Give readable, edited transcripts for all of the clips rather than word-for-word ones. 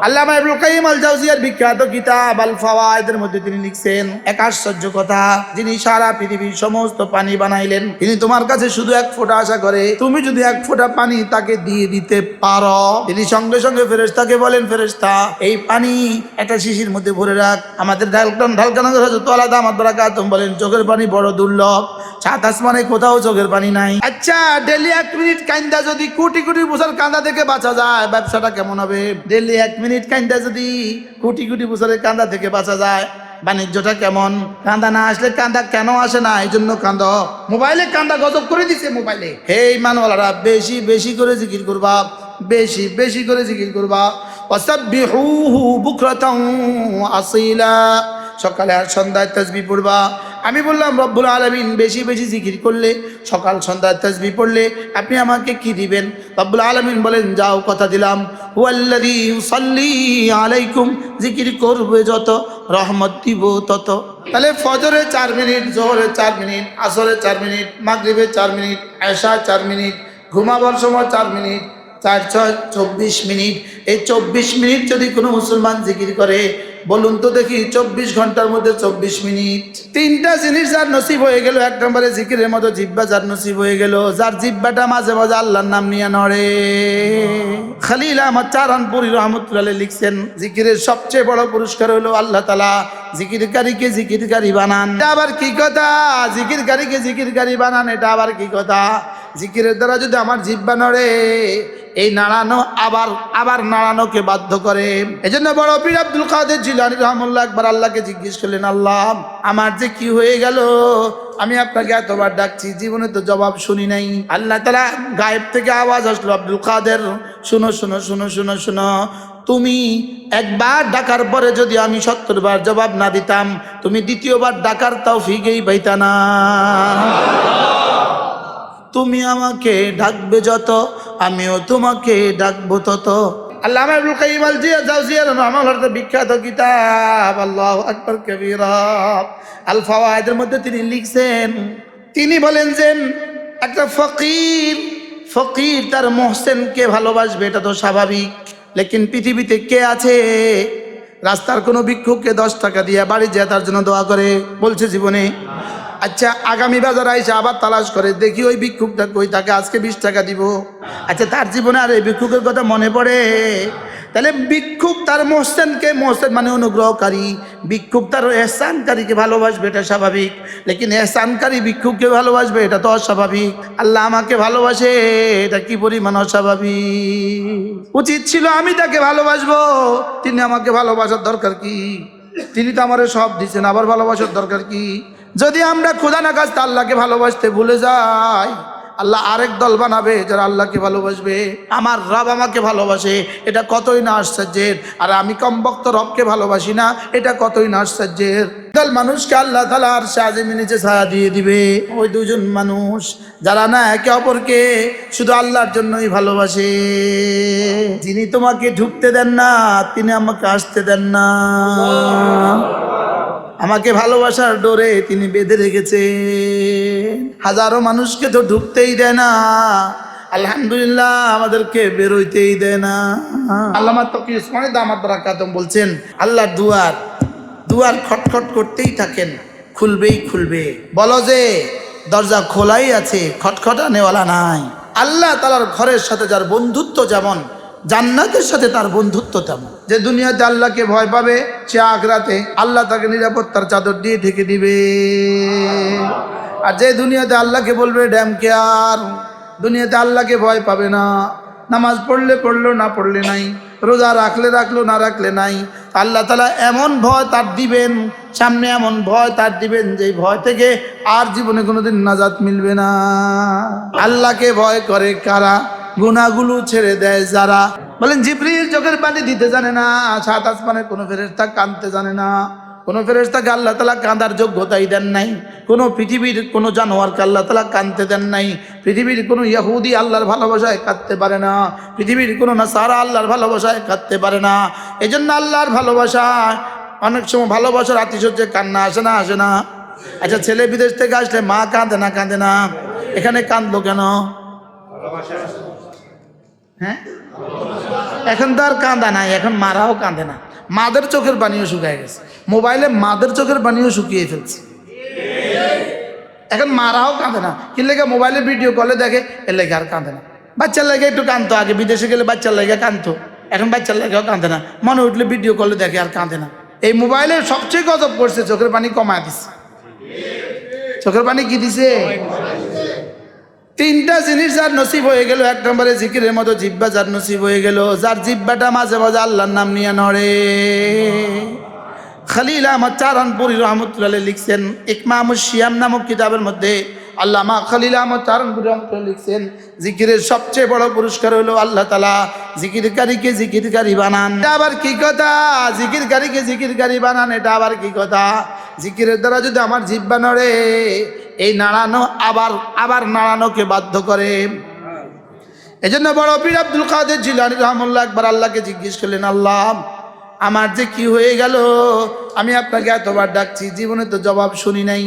আল্লামা ইবনুল কাইয়িম আল জাওজিয়ার বিখ্যাত কিতাব আল ফাওয়ায়েদের মধ্যে তিনি লিখছেন, এক আশ্চর্য কথা, যিনি সারা পৃথিবীর সমস্ত পানি বানাইলেন, তিনি তোমার কাছে শুধু এক ফোঁটা আশা করে, তুমি যদি এক ফোঁটা পানি তাকে দিয়ে দিতে পারো, তিনি সঙ্গে সঙ্গে ফেরেশতাকে বলেন, ফেরেশতা এই পানি একটা শিশির মধ্যে ভরে রাখ। আমাদের ঢালকানগর হযরত আলা দামাত বারাকাতুহু বলেন, চোখের পানি বড় দুর্লভ, সাত আসমানে কোথাও চোখের পানি নাই। আচ্ছা, ডেলি 1 মিনিট কান্দা যদি কোটি কোটি বছর কান্দা থেকে বাঁচা যায়, ব্যবসাটা কেমন হবে? ডেলি 1 মিনিট কান্দা যদি কোটি কোটি বছরের কান্দা থেকে বাঁচা যায়, বাণিজ্যটা কেমন? কান্দা না আসলে কান্দা কেন আসে না, এই জন্য কান্দ। মোবাইলে কান্দা গজব করে দিছে মোবাইলে। হে ইমানওয়ালারা, বেশি বেশি করে জিকির করবা, বেশি বেশি করে জিকির করবা। ওয়াসাব্বিহুহু বুকরাতাও আসীলা, সকালে আর সন্ধ্যায় তাসবিহ পড়বা। আমি বললাম রব্বুল আলামিন বেশি বেশি জিকির করলে, সকাল সন্ধ্যায় তাসবিহ পড়লে আপনি আমাকে কি দিবেন? রব্বুল আলামিন বলেন, যাও কথা দিলাম, হুয়াল্লাযী ইউসাল্লি আলাইকুম, জিকির করবে যত রহমত দিব তত। তাহলে ফজরে 4 মিনিট, জোহরে 4 মিনিট, আসরে 4 মিনিট, মাগরিবে 4 মিনিট, এশা 4 মিনিট, ঘুমাবার সময় 4 মিনিট, 4 6 24 মিনিট। এই 24 মিনিট যদি কোনো মুসলমান জিকির করে, বলুন তো দেখি, 24 ঘন্টার মধ্যে 24 মিনিট। 3টা জিনিস যার নসিব হয়ে গেল। 1 নম্বরে জিকিরের মতো জিহ্বা যার নসিব হয়ে গেল, যার জিহ্বাটা মাঝে মাঝে আল্লাহর নাম নিয়ে নড়ে। খলিল আহমদ চারানপুরি রহমতুল্লাহ লিখছেন, জিকিরের সবচেয়ে বড় পুরস্কার হলো আল্লাহ তাআলা জিকিরকারীকে জিকিরকারী বানান। এটা আবার কি কথা? জিকিরকারীকে জিকিরকারী বানান, এটা আবার কি কথা? জিকিরের দ্বারা যদি আমার জিহ্বা নড়ে, এই নাড়ানো আবার আবার নাড়ানোকে বাধ্য করে। এজন্য বড় পীর আব্দুল কাদের জিলানী রাহমাতুল্লাহ একবার আল্লাহকে জিজ্ঞেস করলেন, আল্লাহ আমার যে কি হয়ে গেল, আমি আপনাকে এতবার ডাকছি, জীবনে তো জবাব শুনি নাই। আল্লাহ তাআলা গায়েব থেকে আওয়াজ আসলো, আব্দুল কাদের শুনো শুনো শুনো শুনো শুনো, তুমি একবার ডাকার পরে যদি আমি 70 বার জবাব না দিতাম, তুমি দ্বিতীয়বার ডাকার তৌফিকই পাইতা না। তুমি আমাকে ডাকবে যত, আমিও তোমাকে ডাকবো তত। আল্লামা ইবনুল কাইয়িম আল জাওজিয়ার রহমাতুল্লাহ বিখ্যাত কিতাব আল্লাহু আকবার কবীরা আল ফাওয়ায়েদের মধ্যে তিনি লিখছেন, তিনি বলেন যে একটা ফকির তার মুহসিনকে ভালোবাসবে, এটা তো স্বাভাবিক। লেকিন পৃথিবীতে কে আছে রাস্তার কোনো ভিক্ষুককে 10 টাকা দিয়ে বাড়ি যায় তার জন্য দোয়া করে? বলছে জীবনে? আচ্ছা, আগামী বাজার আইসা আবার তালাশ করে, দেখি ওই ভিক্ষুকটা কই, তাকে আজকে 20 টাকা দিব। আচ্ছা, তার জীবনে আর এই ভিক্ষুকের কথা মনে পড়ে? তাহলে ভিক্ষুক তার মুহসিনকে, মুহসিন মানে অনুগ্রহকারী, ভিক্ষুক তার এহসানকারীকে ভালোবাসবে, এটা স্বাভাবিক। লেকিন এহসানকারী ভিক্ষুককে ভালোবাসবে, এটা তো অস্বাভাবিক। আল্লাহ আমাকে ভালোবাসে, এটা কি পরিমাণ অস্বাভাবিক। উচিত ছিল আমি তাকে ভালোবাসবো, তিনি আমাকে ভালোবাসার দরকার কি? তিনি তো আমারে সব দিচ্ছেন, আবার ভালোবাসার দরকার কি? যদি আমরা খোদা না কাজ আল্লাহকে ভালোবাসতে ভুলে যাই, আল্লাহ আরেক দল বানাবে যারা আল্লাহকে ভালোবাসবে। আমার রব আমাকে ভালোবাসে, এটা কতই না আশ্চর্যের। আর আমি কমবক্ত রবকে ভালোবাসি না, এটা কতই না আশ্চর্যের। দল মানুষকে আল্লাহ তাআলা আরশে আজিমের নিচে ছায়া দিয়ে দিবে, ওই দুজন মানুষ যারা না একে অপরকে শুধু আল্লাহর জন্যই ভালোবাসে। যিনি তোমাকে ঢুকতে দেন না, তিনি আমাকে আসতে দেন না। আমাকে ভালোবাসার ডোরে তিনি বেঁধে রেখেছে। হাজারো মানুষকে তো ঢুকতেই দেয় না, আলহামদুলিল্লাহ আমাদেরকে বেরোইতেই দেয় না। আল্লামা তকি উসমানী দামাত বারাকাতুহু বলছেন, আল্লাহর দুয়ার খটখট করতেই থাকেন, খুলবেই খুলবে। বলো যে দরজা খোলাই আছে, খটখটানেওয়ালা নাই। আল্লাহ তাআলার ঘরের সাথে যার বন্ধুত্ব যেমন, জান্নাতের সাথে তার বন্ধুত্ব তেমন। যে দুনিয়াতে আল্লাহকে ভয় পাবে, সে আখিরাতে আল্লাহ তাকে নিরাপত্তার চাদর দিয়ে ঢেকে দিবে। আর যে দুনিয়াতে আল্লাহকে বলবে ড্যাম কেয়ার, দুনিয়াতে আল্লাহকে ভয় পাবে না। নামাজ পড়লে পড়লো, না পড়লে নাই। রোজা রাখলে রাখলো, না রাখলে নাই। আল্লাহ তাআলা এমন ভয় তার দিবেন, সামনে এমন ভয় তার দিবেন, যে ভয় থেকে আর জীবনে কোনোদিন নাজাত মিলবে না। আল্লাহকে ভয় করে কারা? গুনাহগুলো ছেড়ে দেয় যারা। বলেন জিবরিল চোখের পানি দিতে জানে না, 7 আসমানের কোনো ফেরেশতা কাঁদতে জানে না, কোনো ফেরেশতাকে আল্লাহ তাআলা কাঁদার যোগ্যতাই দেন নাই, কোনো পৃথিবীর কোনো জানোয়ারকে আল্লাহ তাআলা কাঁদতে দেন নাই, পৃথিবীর কোনো ইহুদি আল্লাহর ভালোবাসায় কাঁদতে পারে না, পৃথিবীর কোনো নাসারা আল্লাহর ভালোবাসায় কাঁদতে পারে না। এজন্য আল্লাহর ভালোবাসা, অনেক সময় ভালোবাসার আতিশয্যে কান্না আসে না, আসে না? আচ্ছা, ছেলে বিদেশ থেকে আসলে মা কাঁদে না, কাঁদে না? এখানে কাঁদলো কেন? হ্যাঁ, এখন তো আর কাঁদা নাই, এখন মারাও কাঁদে না, মাদের চোখের পানিও শুকিয়ে গেছে, মোবাইলে মাদের চোখের পানিও শুকিয়ে ফেলছে। এখন মারাও কাঁদে না, কি লেগে মোবাইলে ভিডিও কলে দেখে, এর লেগে আর কাঁদে না। বাচ্চার লেগে একটু কাঁদতো, আগে বিদেশে গেলে বাচ্চার লেগে কাঁদতো, এখন বাচ্চার লেগেও কাঁদে না, মনে উঠলে ভিডিও কলে দেখে আর কাঁদে না। এই মোবাইলের সবচেয়ে গজব করছে, চোখের পানি কমায় দিছে। চোখের পানি কি দিছে? তিনটা জিনিস যার নসিব হয়ে গেল, এক নম্বরে জিকিরের মতো জিব্বা যার নসিব হয়ে গেল, যার জিব্বাটা মাঝে মাঝে আল্লাহর নাম নিয়ে নড়ে। খলিল আহমদ চারণপুরী রহমতুল্লাহ লিখছেন ইকমামুশ শিয়াম নামক কিতাবের মধ্যে, আল্লামা খলিল আহমদ চারণপুরী রহমতুল্লাহ লিখছেন, জিকিরের সবচেয়ে বড় পুরস্কার হলো আল্লাহ তাআলা জিকিরকারীকে জিকিরকারী বানান। এটা আবার কি কথা? জিকিরকারীকে জিকিরকারী বানান, এটা আবার কি কথা? জিকিরের দ্বারা যদি আমার জিহ্বা নড়ে, এই নাড়ানো আবার আবার নাড়ানোকে বাধ্য করে। এজন্য বড় পীর আব্দুল কাদের জিলানী রাহমাতুল্লাহ একবার আল্লাহকে জিজ্ঞেস করলেন, আল্লাহ আমার যে কি হয়ে গেল, আমি আপনাকে এতবার ডাকছি, জীবনে তো জবাব শুনি নাই,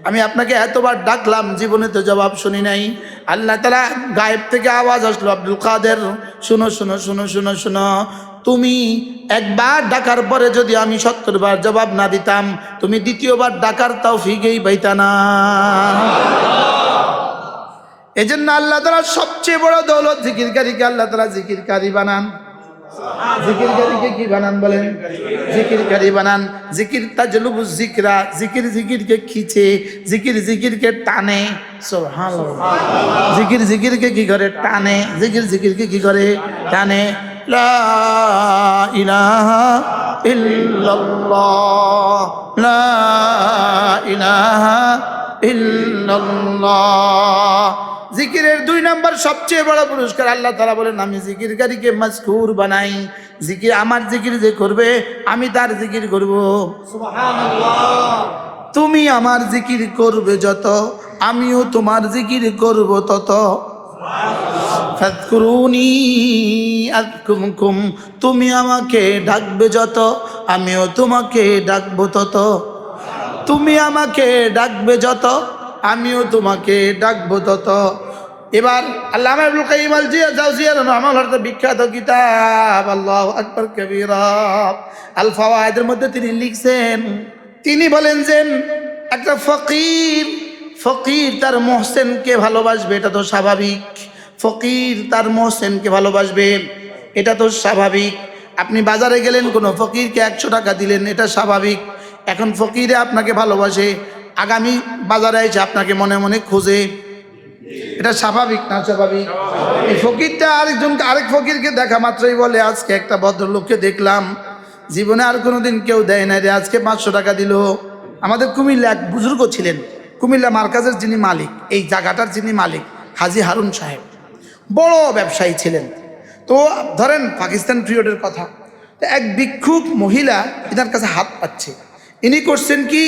আমি আপনাকে এতবার ডাকলাম, জীবনে তো জবাব শুনি নাই। আল্লাহ তাআলা গায়েব থেকে আওয়াজ আসলো, আব্দুল কাদের শুনো শুনো শুনো শুনো শুনো, তুমি একবার ডাকার পরে যদি আমি 70 বার জবাব না দিতাম, তুমি দ্বিতীয়বার ডাকার তৌফিকই পাইতা না। এজন্য আল্লাহ তাআলা সবচেয়ে বড় দৌলত জিকিরকারীকে আল্লাহ তাআলা জিকিরকারী বানান। জিকিরকারীকে কি বানান বলেন? জিকিরকারী বানান। জিকির তাজলুবুজ জিকরা, জিকির জিকিরকে খিচে, জিকির জিকিরকে টানে। সুবহানাল্লাহ। জিকির জিকিরকে কি করে? টানে। জিকির জিকিরকে কি করে? টানে। লা ইলাহা ইল্লাল্লাহ, লা ইলাহা ইল্লাল্লাহ। জিকিরের 2 নম্বর সবচেয়ে বড় পুরস্কার, আল্লাহ তাআলা বলেন আমি জিকিরকারীকে মাযকুর বানাই। জিকির, আমার জিকির যে করবে আমি তার জিকির করব। সুবহানাল্লাহ। তুমি আমার জিকির করবে যত, আমিও তোমার জিকির করব তত। ফাযকুরুনি আযকুরকুম, তুমি আমাকে ডাকবে যত, আমিও তোমাকে ডাকবো তত। তুমি আমাকে ডাকবে যত, আমিও তোমাকে ডাকবো তত। এবার আল্লামা ইবনুল কাইয়িম আল জাওজিয়্যিহ রাহিমাহুল্লাহ বিখ্যাত কিতাব আল্লাহু আকবার কবীরা আল ফাওয়ায়েদের মধ্যে তিনি লিখছেন, তিনি বলেন যে একটা ফকির তার মুহসিনকে ভালোবাসবে, এটা তো স্বাভাবিক। ফকির তার মুহসিনকে ভালোবাসবে, এটা তো স্বাভাবিক। আপনি বাজারে গেলেন, কোনো ফকিরকে 100 টাকা দিলেন, এটা স্বাভাবিক। এখন ফকিরে আপনাকে ভালোবাসে, আগামী বাজারে এসে আপনাকে মনে মনে খোঁজে, এটা স্বাভাবিক না স্বাভাবিক? এই ফকিরটা আরেক ফকিরকে দেখা মাত্রই বলে, আজকে একটা ভদ্রলোককে দেখলাম, জীবনে আর কোনোদিন কেউ দেয় না রে, আজকে 500 টাকা দিল। আমাদের কুমিল্লা এক বুজুর্গ ছিলেন, কুমিল্লা মার্কাজের যিনি মালিক, এই জায়গাটার যিনি মালিক হাজী হারুন সাহেব, বড় ব্যবসায়ী ছিলেন। তো ধরেন পাকিস্তান পিরিয়ডের কথা, তো এক ভিক্ষুক মহিলা এনার কাছে হাত পাচ্ছে, ইনি করছেন কি,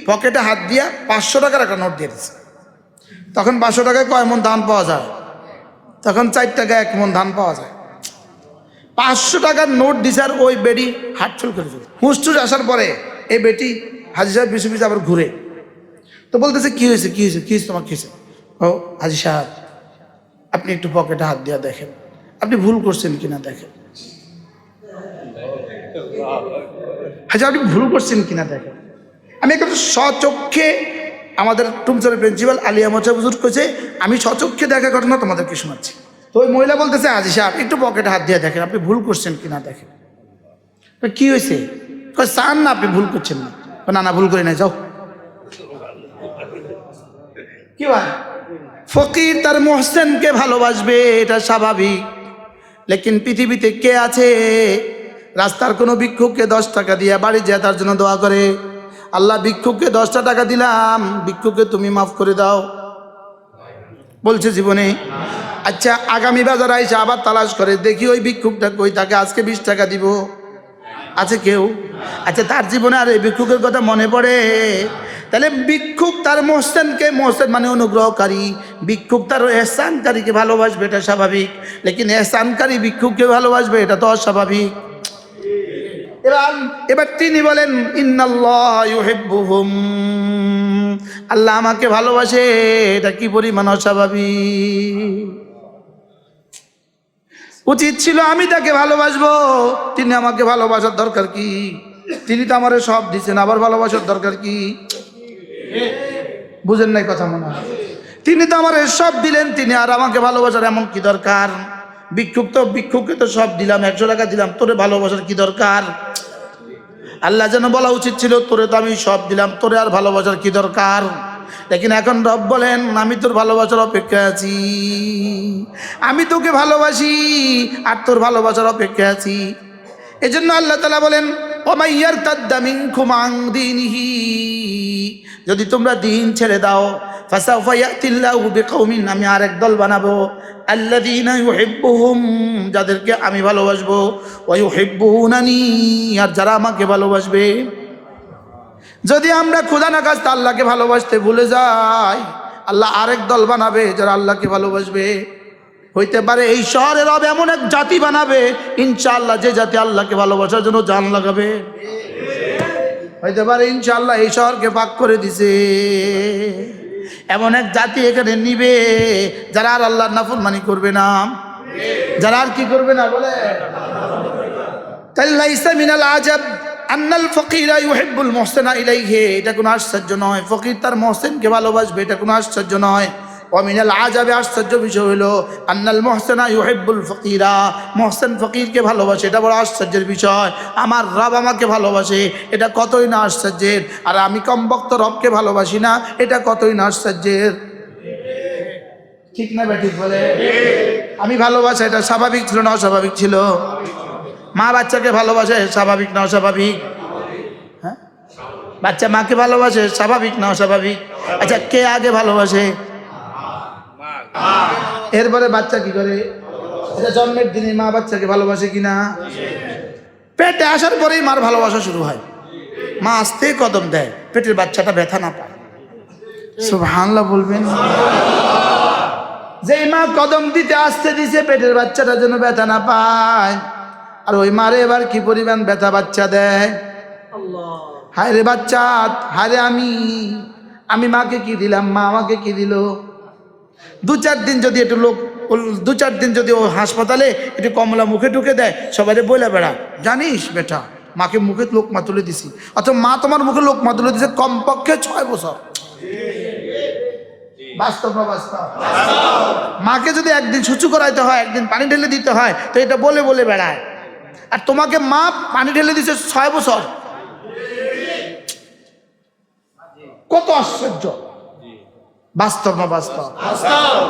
পকেটে হাত দিয়া 500 টাকার একটা নোট দিয়ে দিচ্ছে। তখন 500 টাকায় কয় মন ধান পাওয়া যায়? তখন 4 টাকায় 1 মন ধান পাওয়া যায়। 500 টাকার নোট দিছে, আর ওই বেটি হাত চুল করে চলে। হুঁসটুস আসার পরে এই বেটি হাজি সাহেব পিছু পিছু আবার ঘুরে, তো বলতেছে কি হয়েছে কি হয়েছে কি হয়েছে তোমার, কি হয়েছে? ও হাজি সাহেব, আপনি একটু পকেটে হাত দিয়া দেখেন, আপনি ভুল করছেন কিনা দেখেন। হাজি আপনি ভুল করছেন কিনা দেখেন। আমি একটা স্বচক্ষে, আমাদের টুমচরের প্রিন্সিপাল আলিয়া মোচা হুজুর কইছে, আমি স্বচক্ষে দেখা ঘটনা তোমাদেরকে শোনাচ্ছি। তো ওই মহিলা বলতেছে, হাজি সাহেব একটু পকেটে হাত দিয়ে দেখেন, আপনি ভুল করছেন কিনা দেখেন। কি হয়েছে? চান না আপনি ভুল করছেন না? না না ভুল করি না, যাও। কি ভাই, ফকির তার মুহসিনকে ভালোবাসবে, এটা স্বাভাবিক। লেকিন পৃথিবীতে কে আছে রাস্তার কোনো ভিক্ষুককে 10 টাকা দিয়ে বাড়ি যায় তার জন্য দোয়া করে, আল্লাহ ভিক্ষুককে 10টা টাকা দিলাম, ভিক্ষুককে তুমি মাফ করে দাও, বলছে জীবনে? আচ্ছা, আগামী বাজার আইসা আবার তালাশ করে, দেখি ওই ভিক্ষুকটা কই থাকে, আজকে 20 টাকা দিব, আছে কেউ? আচ্ছা, তার জীবনে আর এই ভিক্ষুকের কথা মনে পড়ে? তাহলে ভিক্ষুক তার মুহসিনকে, মুহসিন মানে অনুগ্রহকারী, ভিক্ষুক তার এহসানকারীকে ভালোবাসবে, এটা স্বাভাবিক। লেকিন এহসানকারী ভিক্ষুককে ভালোবাসবে, এটা তো অস্বাভাবিক। এবার তিনি বলেন, ইন্নাল্লাহ ইউহিব্বুহুম, আল্লাহ আমাকে ভালোবাসে, এটা কি পরিমাণ অস্বাভাবিক। উচিত ছিল আমি তাকে ভালোবাসবো, তিনি আমাকে ভালোবাসার দরকার কি? তিনি তো আমারে সব দিচ্ছেন, আবার ভালোবাসার দরকার কি? বুঝেন নাই কথা মনে হয়? তিনি তো আমার সব দিলেন, তিনি আর আমাকে ভালোবাসার এমন কি দরকার? ভিক্ষুককে তো সব দিলাম, 100 টাকা দিলাম, তোরে ভালোবাসার কি দরকার? আল্লাহ যেন বলা উচিত ছিল তোরে তো আমি সব দিলাম, তোরে আর ভালোবাসার কি দরকার? লেকিন এখন রব বলেন আমি তোর ভালোবাসার অপেক্ষা আছি, আমি তোকে ভালোবাসি আর তোর ভালোবাসার অপেক্ষা আছি। এজন্য আল্লাহ তাআলা বলেন ওমাই ইয়ারতাদ্দা মিনকুম আন দীনিহি, যদি তোমরা দ্বীন ছেড়ে দাও, ফাসাউফা ইয়াতিল্লাহু বিকওমিন, আমি আরেক দল বানাবো, আল্লাযীনা ইউহিব্বুহুম, যাদেরকে আমি ভালোবাসবো, ওয়া ইউহিব্বুনানি, আর যারা আমাকে ভালোবাসবে। যদি আমরা খোদা না কাস্তা আল্লাহকে ভালোবাসতে ভুলে যাই, আল্লাহ আরেক দল বানাবে যারা আল্লাহকে ভালোবাসবে। হইতে পারে এই শহরের রব এমন এক জাতি বানাবে ইনশাআল্লাহ, যে জাতি আল্লাহকে ভালোবাসার জন্য জান লাগাবে। হইতে পারে ইনশাআল্লাহ এই শহরকে পাক করে দিছে এমন এক জাতি এখানে নিবে যারা আর আল্লাহর নাফরমানি করবে না, যারা আর কি করবে না বলে। লাইসা মিনাল আজাব আন্নাল ফকিরা ইউহিব্বুল মুহসিনা ইলাইহি, এটা কোনো আশ্চর্য নয়। ফকির তার মুহসিনকে ভালোবাসবে, এটা কোনো আশ্চর্য নয়। ওয়া মিনাল আজাবে, আশ্চর্য বিষয় হলো আন্নাল মুহসিনা ইউহিব্বুল ফকিরা, মুহসিন ফকিরকে ভালোবাসে, এটা বড় আশ্চর্যের বিষয়। আমার রব আমাকে ভালোবাসে, এটা কতই না আশ্চর্যের। আর আমি কমবক্ত রবকে ভালোবাসি না, এটা কতই না আশ্চর্যের। ঠিক না বেঠিক বলে? আমি ভালোবাসা এটা স্বাভাবিক ছিল না অস্বাভাবিক ছিল? মা বাচ্চাকে ভালোবাসে, স্বাভাবিক না অস্বাভাবিক? হ্যাঁ, বাচ্চা মাকে ভালোবাসে, স্বাভাবিক না অস্বাভাবিক? আচ্ছা, কে আগে ভালোবাসে? এরপরে বাচ্চা কি করে? এটা জন্মের দিনে মা বাচ্চাকে ভালোবাসে কিনা? পেটে আসার পরেই মার ভালোবাসা শুরু হয়। মা আসতে কদম দেয়, পেটের বাচ্চাটা ব্যথা না পায়। সুবহানাল্লাহ বলবেন। যেই মা কদম দিতে আসতে দিছে পেটের বাচ্চাটা যেন ব্যথা না পায়, আর ওই মারে এবার কি পরিমাণ ব্যথা বাচ্চা দেয়। হায় রে বাচ্চা, হায় রে আমি মাকে কি দিলাম, মা আমাকে কি দিল। 2-4 দিন যদি একটু লোক 2-4 দিন যদি ও হাসপাতালে একটু কমলা মুখে ঢুকে দেয়, সবাই বলে বেড়া, জানিস বেটা মাকে মুখে লোকমা তুলে দিছি। অথবা মা তোমার মুখে লোকমা তুলে দিছে কমপক্ষে 6 বছর। বাস্তব না বাস্তব? মাকে যদি একদিন সুচু করাইতে হয়, একদিন পানি ঢেলে দিতে হয়, তো এটা বলে বলে বেড়ায়। আর তোমাকে মা পানি ঢেলে দিছে 6 বছর, কত আশ্চর্য। বাস্তব না বাস্তব?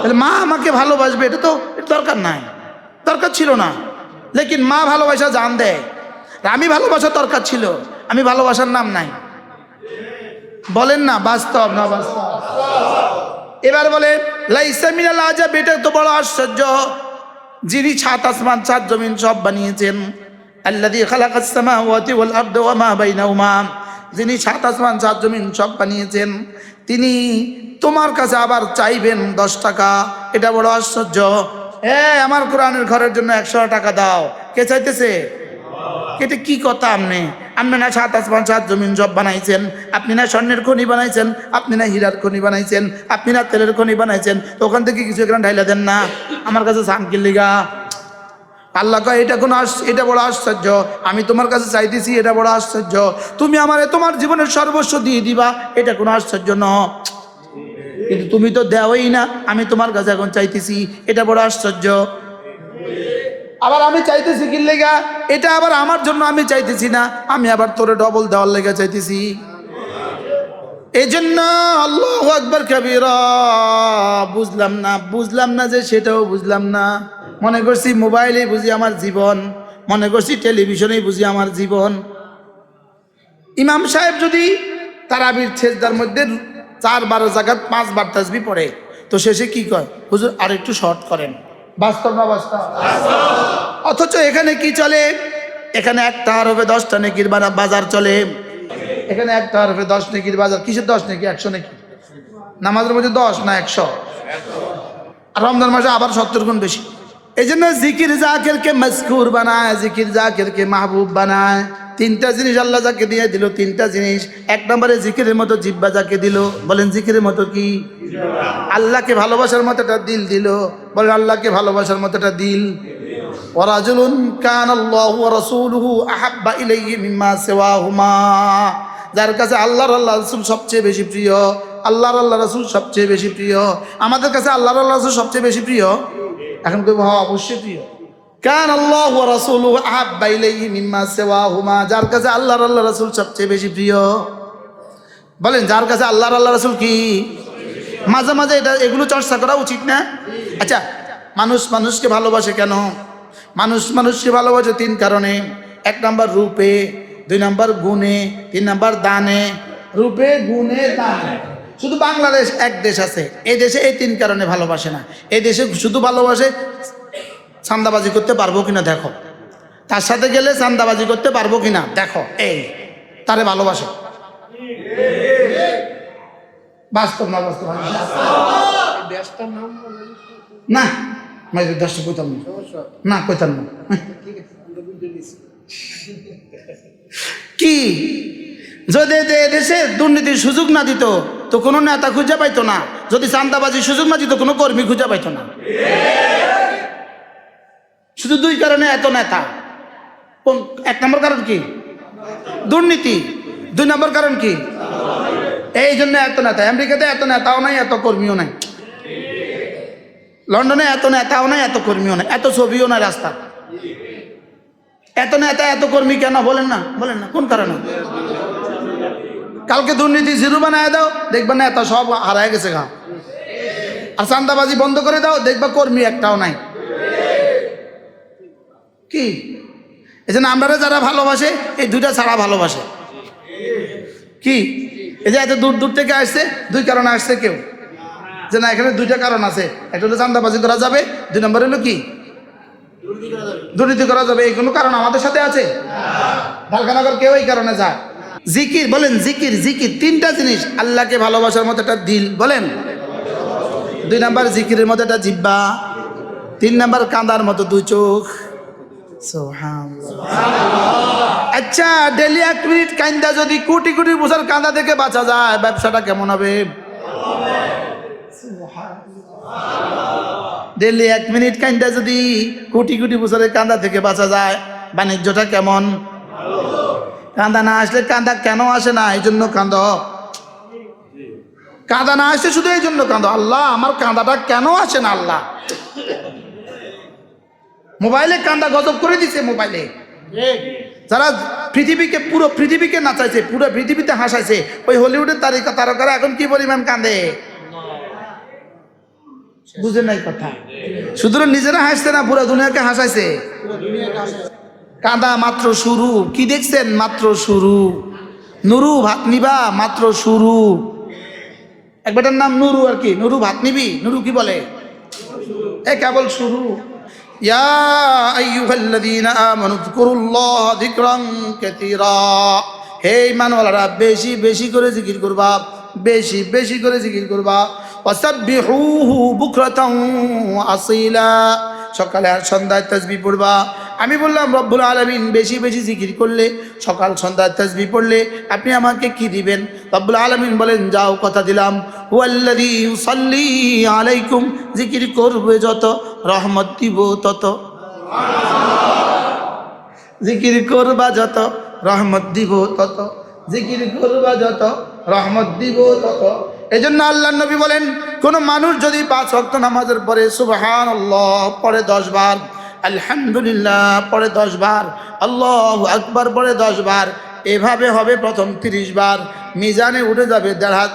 তাহলে মা আমাকে ভালোবাসবে, এটা তো দরকার নাই, দরকার ছিল না। লেকিন মা ভালোবাসা জান দেয়। আমি ভালোবাসার দরকার ছিল, আমি ভালোবাসার নাম নাই। বলেন না বাস্তব না বাস্তব? এবার বলে লাইসা মিনাল আজাব, এটা তো বড় আশ্চর্য। যিনি 7 আসমান 7 জমিন সব বানিয়েছেন, আল্লাযী খালাকাস সামাওয়াতি ওয়াল আরদা ওয়া মা বাইনাহুমা, যিনি 7 আসমান 7 জমিন সব বানিয়েছেন, তিনি তোমার কাছে আবার চাইবেন 10 টাকা। এটা বড় আশ্চর্য। আমার কোরআনের ঘরের জন্য 100 টাকা দাও, কে চাইতেছে? এটা কি কথা? আপনি না 7 আসমান 7 জমিন সব বানাইছেন, আপনি না স্বর্ণের খনি বানাইছেন, আপনি না হীরার খনি বানাইছেন, আপনি না তেলের খনি বানাইছেন, তো ওখান থেকে কিছু এখানে ঢাইলা দেন না, আমার কাছে সানকির লিগা। আল্লাহ কয় এটা বড় আশ্চর্য। আমি তোমার কাছে চাইতেছি, এটা বড় আশ্চর্য। তুমি আমারে তোমার জীবনের সর্বস্ব দিয়ে দিবা, এটা কোনো আশ্চর্য নয়। কিন্তু তুমি তো দেওই না, আমি তোমার কাছে এখন চাইতেছি, এটা বড় আশ্চর্য। আবার আমি চাইতেছি কি লেগা, এটা আবার আমার জন্য আমি চাইতেছি না, আমি আবার তোরে ডবল দেওয়ার লেগে চাইতেছি। এই জন্য আল্লাহু আকবার কাবীরা। বুঝলাম না যে সেটাও বুঝলাম না। মনে করছি মোবাইলেই বুঝি আমার জীবন, মনে করছি টেলিভিশনেই বুঝি আমার জীবন। ইমাম সাহেব যদি তারাবির সেজদার মধ্যে 4-12 জায়গায় 5 বার তাসবিহ পড়ে, তো শেষে কি কয়? হুজুর আর একটু শর্ট করেন। বাস্তব না বাস্তব? অথচ এখানে কি চলে? এখানে একটা হরফে 10টা নেকির বাজার চলে। এখানে একটা হরফে 10 নেকির বাজার। কিসের 10 নেকি? 100 নেকি। নামাজের মধ্যে 10 না 100। আর রমজান মাসে আবার 70 গুণ বেশি। এই জন্য জিকির জাকিরকে মজকুর বানায়, জিকির জাকিরকে মাহবুব বানায়। 3টা জিনিস আল্লাহ যাকে দিয়ে দিল, 3টা জিনিস। 1 নম্বরে জিকিরের মতো জিহ্বা যাকে দিল, বলেন জিকিরের মতো কি? আল্লাহকে ভালোবাসার মতো একটা দিল দিল, বলেন আল্লাহকে ভালোবাসার মতো একটা দিল। ওয়ারাজুলুন কানাল্লাহু ওয়া রাসূলুহু আহাব্বা ইলাইহি মিম্মা সিওয়াহুমা, যার কাছে আল্লাহর আল্লাহ রাসূল সবচেয়ে বেশি প্রিয়, আল্লাহর আল্লাহ রাসূল সবচেয়ে বেশি প্রিয়। আমাদের কাছে আল্লাহর আল্লাহ রাসূল সবচেয়ে বেশি প্রিয়, এখন কইব হ্যাঁ অবশ্যই প্রিয়। কানাল্লাহু ওয়া রাসূলুহু আহাব্বা ইলাইহি মিম্মা সিওয়াহুমা, যার কাছে আল্লাহর আল্লাহ রাসূল সবচেয়ে বেশি প্রিয়। বলেন যার কাছে আল্লাহর আল্লাহ রাসূল কি? মাঝে মাঝে এগুলো চর্চা করা উচিত না? আচ্ছা, মানুষ মানুষকে ভালোবাসে কেন? মানুষ মানুষকে ভালোবাসে তিন কারণে। এক নাম্বার রূপে, দুই নাম্বার গুণে, তিন নাম্বার দানে। রূপে, গুণে, দানে। শুধু বাংলাদেশ এক দেশ আছে, এই দেশে এই তিন কারণে ভালোবাসে না। এই দেশে শুধু ভালোবাসে চাঁদাবাজি করতে পারবো কিনা দেখো, তার সাথে গেলে চাঁদাবাজি করতে পারবো কিনা দেখো, এই তারে ভালোবাসে। বাস্তব না বাস্তব না, দেশটা কইতাম না, কইতাম না। কি যদি দেশে দুর্নীতির সুযোগ না দিত তো কোনো নেতা খুঁজে পাইতো না, যদি চাঁদাবাজির সুযোগ না দিত কোনো কর্মী খুঁজে পাইতো না। শুধু দুই কারণে এত নেতা। এক নম্বর কারণ কি? দুর্নীতি। দুই নম্বর কারণ কি? এই জন্য এত নেতা। আমেরিকাতে এত নেতাও নাই, এত কর্মীও নাই। লন্ডনে এত নেতাও নাই, এত কর্মীও নাই, এত ছবিও নাই রাস্তা। এত নেতা এত কর্মী কেন বলেন না? বলেন না কোন কারণে? কালকে দুর্নীতি জিরো বানায় দাও, দেখবা নেতা সব হারায় গেছে গা। আর চাঁদাবাজি বন্ধ করে দাও, দেখবা কর্মী একটাও নাই। কি এই জন্য আমরা যারা ভালোবাসে এই দুইটা ছাড়া ভালোবাসে। কি এই যে এত দূর দূর থেকে আসছে, দুই কারণে আসছে কেউ, যে না এখানে দুইটা কারণ আছে। একটা হলো চাঁদাবাজি করা যাবে, দুই নম্বর হলো কি দুর্নীতি করা যাবে। এই কোনো কারণ আমাদের সাথে আছে? ঢালখানগর কেউ এই কারণে যায়। জিকির বলেন, জিকির জিকির তিনটা জিনিস। আল্লাহকে ভালোবাসার মতো একটা দিল বলেন, দুই নাম্বার জিকিরের মতো একটা জিহ্বা, তিন নাম্বার কাঁদার মতো দুই চোখ। আচ্ছা, ডেলি 1 মিনিট কান্দা যদি কোটি কোটি বছর কাঁদা থেকে বাঁচা যায়, ব্যবসাটা কেমন হবে? ডেলি 1 মিনিট কান্দা যদি কোটি কোটি বছরের কাঁদা থেকে বাঁচা যায়, বাণিজ্যটা কেমন? কাঁদা না আসলে কাঁদা কেন আসে না, এই জন্য কাঁদ। কাঁদা না আসলে শুধু এই জন্য কাঁদো, আল্লাহ আমার কাঁদাটা কেন আসে না আল্লাহ। মোবাইলে কান্দা গজব করে দিছে। মোবাইলে যারা পৃথিবীকে, পুরো পৃথিবীকে নাচাইছে, পুরো পৃথিবীতে হাসাইছে, ওই হলিউডের তারকারা এখন কি পরিমাণ কাঁদে বুঝে নাই কথা। শুধু নিজেরা হাসছে না, পুরো দুনিয়াকে হাসাইছে। কাঁদা মাত্র শুরু। কি দেখছেন? মাত্র শুরু। নুরু ভাত নিবা, মাত্র শুরু। এক বেটার নাম নুরু, আর কি নুরু ভাত নিবি, নুরু কি বলে? এ কেবল শুরু। ইয়া আইয়ুহাল্লাযীনা আমানু যকুরুল্লাহা যিকরান কাসীরা, হে ঈমানওয়ালারা বেশি বেশি করে জিকির করবা, বেশি বেশি করে জিকির করবা। ওয়াসাব্বিহুহু বুকরাতান ওয়া আসীলা, সকালে আর সন্ধ্যায় তাসবিহ পড়বা। আমি বললাম রব্বুল আলামিন বেশি বেশি জিকির করলে, সকাল সন্ধ্যায় তাসবিহ পড়লে আপনি আমাকে কি দিবেন? রব্বুল আলামিন বলেন যাও কথা দিলাম, হুয়াল্লাযী ইউসাল্লি আলাইকুম, জিকির করবে যত রহমত দিব তত। জিকির করবা যত রহমত দিব তত, জিকির করবা যত রহমত দিব তত। এজন্য আল্লাহর নবী বলেন, কোন মানুষ যদি 5 ওয়াক্ত নামাজের পরে সুবহানাল্লাহ পড়ে 10 বার, আলহামদুলিল্লাহ পড়ে 10 বার, আল্লাহু আকবার পড়ে 10 বার, এভাবে হবে প্রথম 30 বার, মিজানে উঠে যাবে 1,500।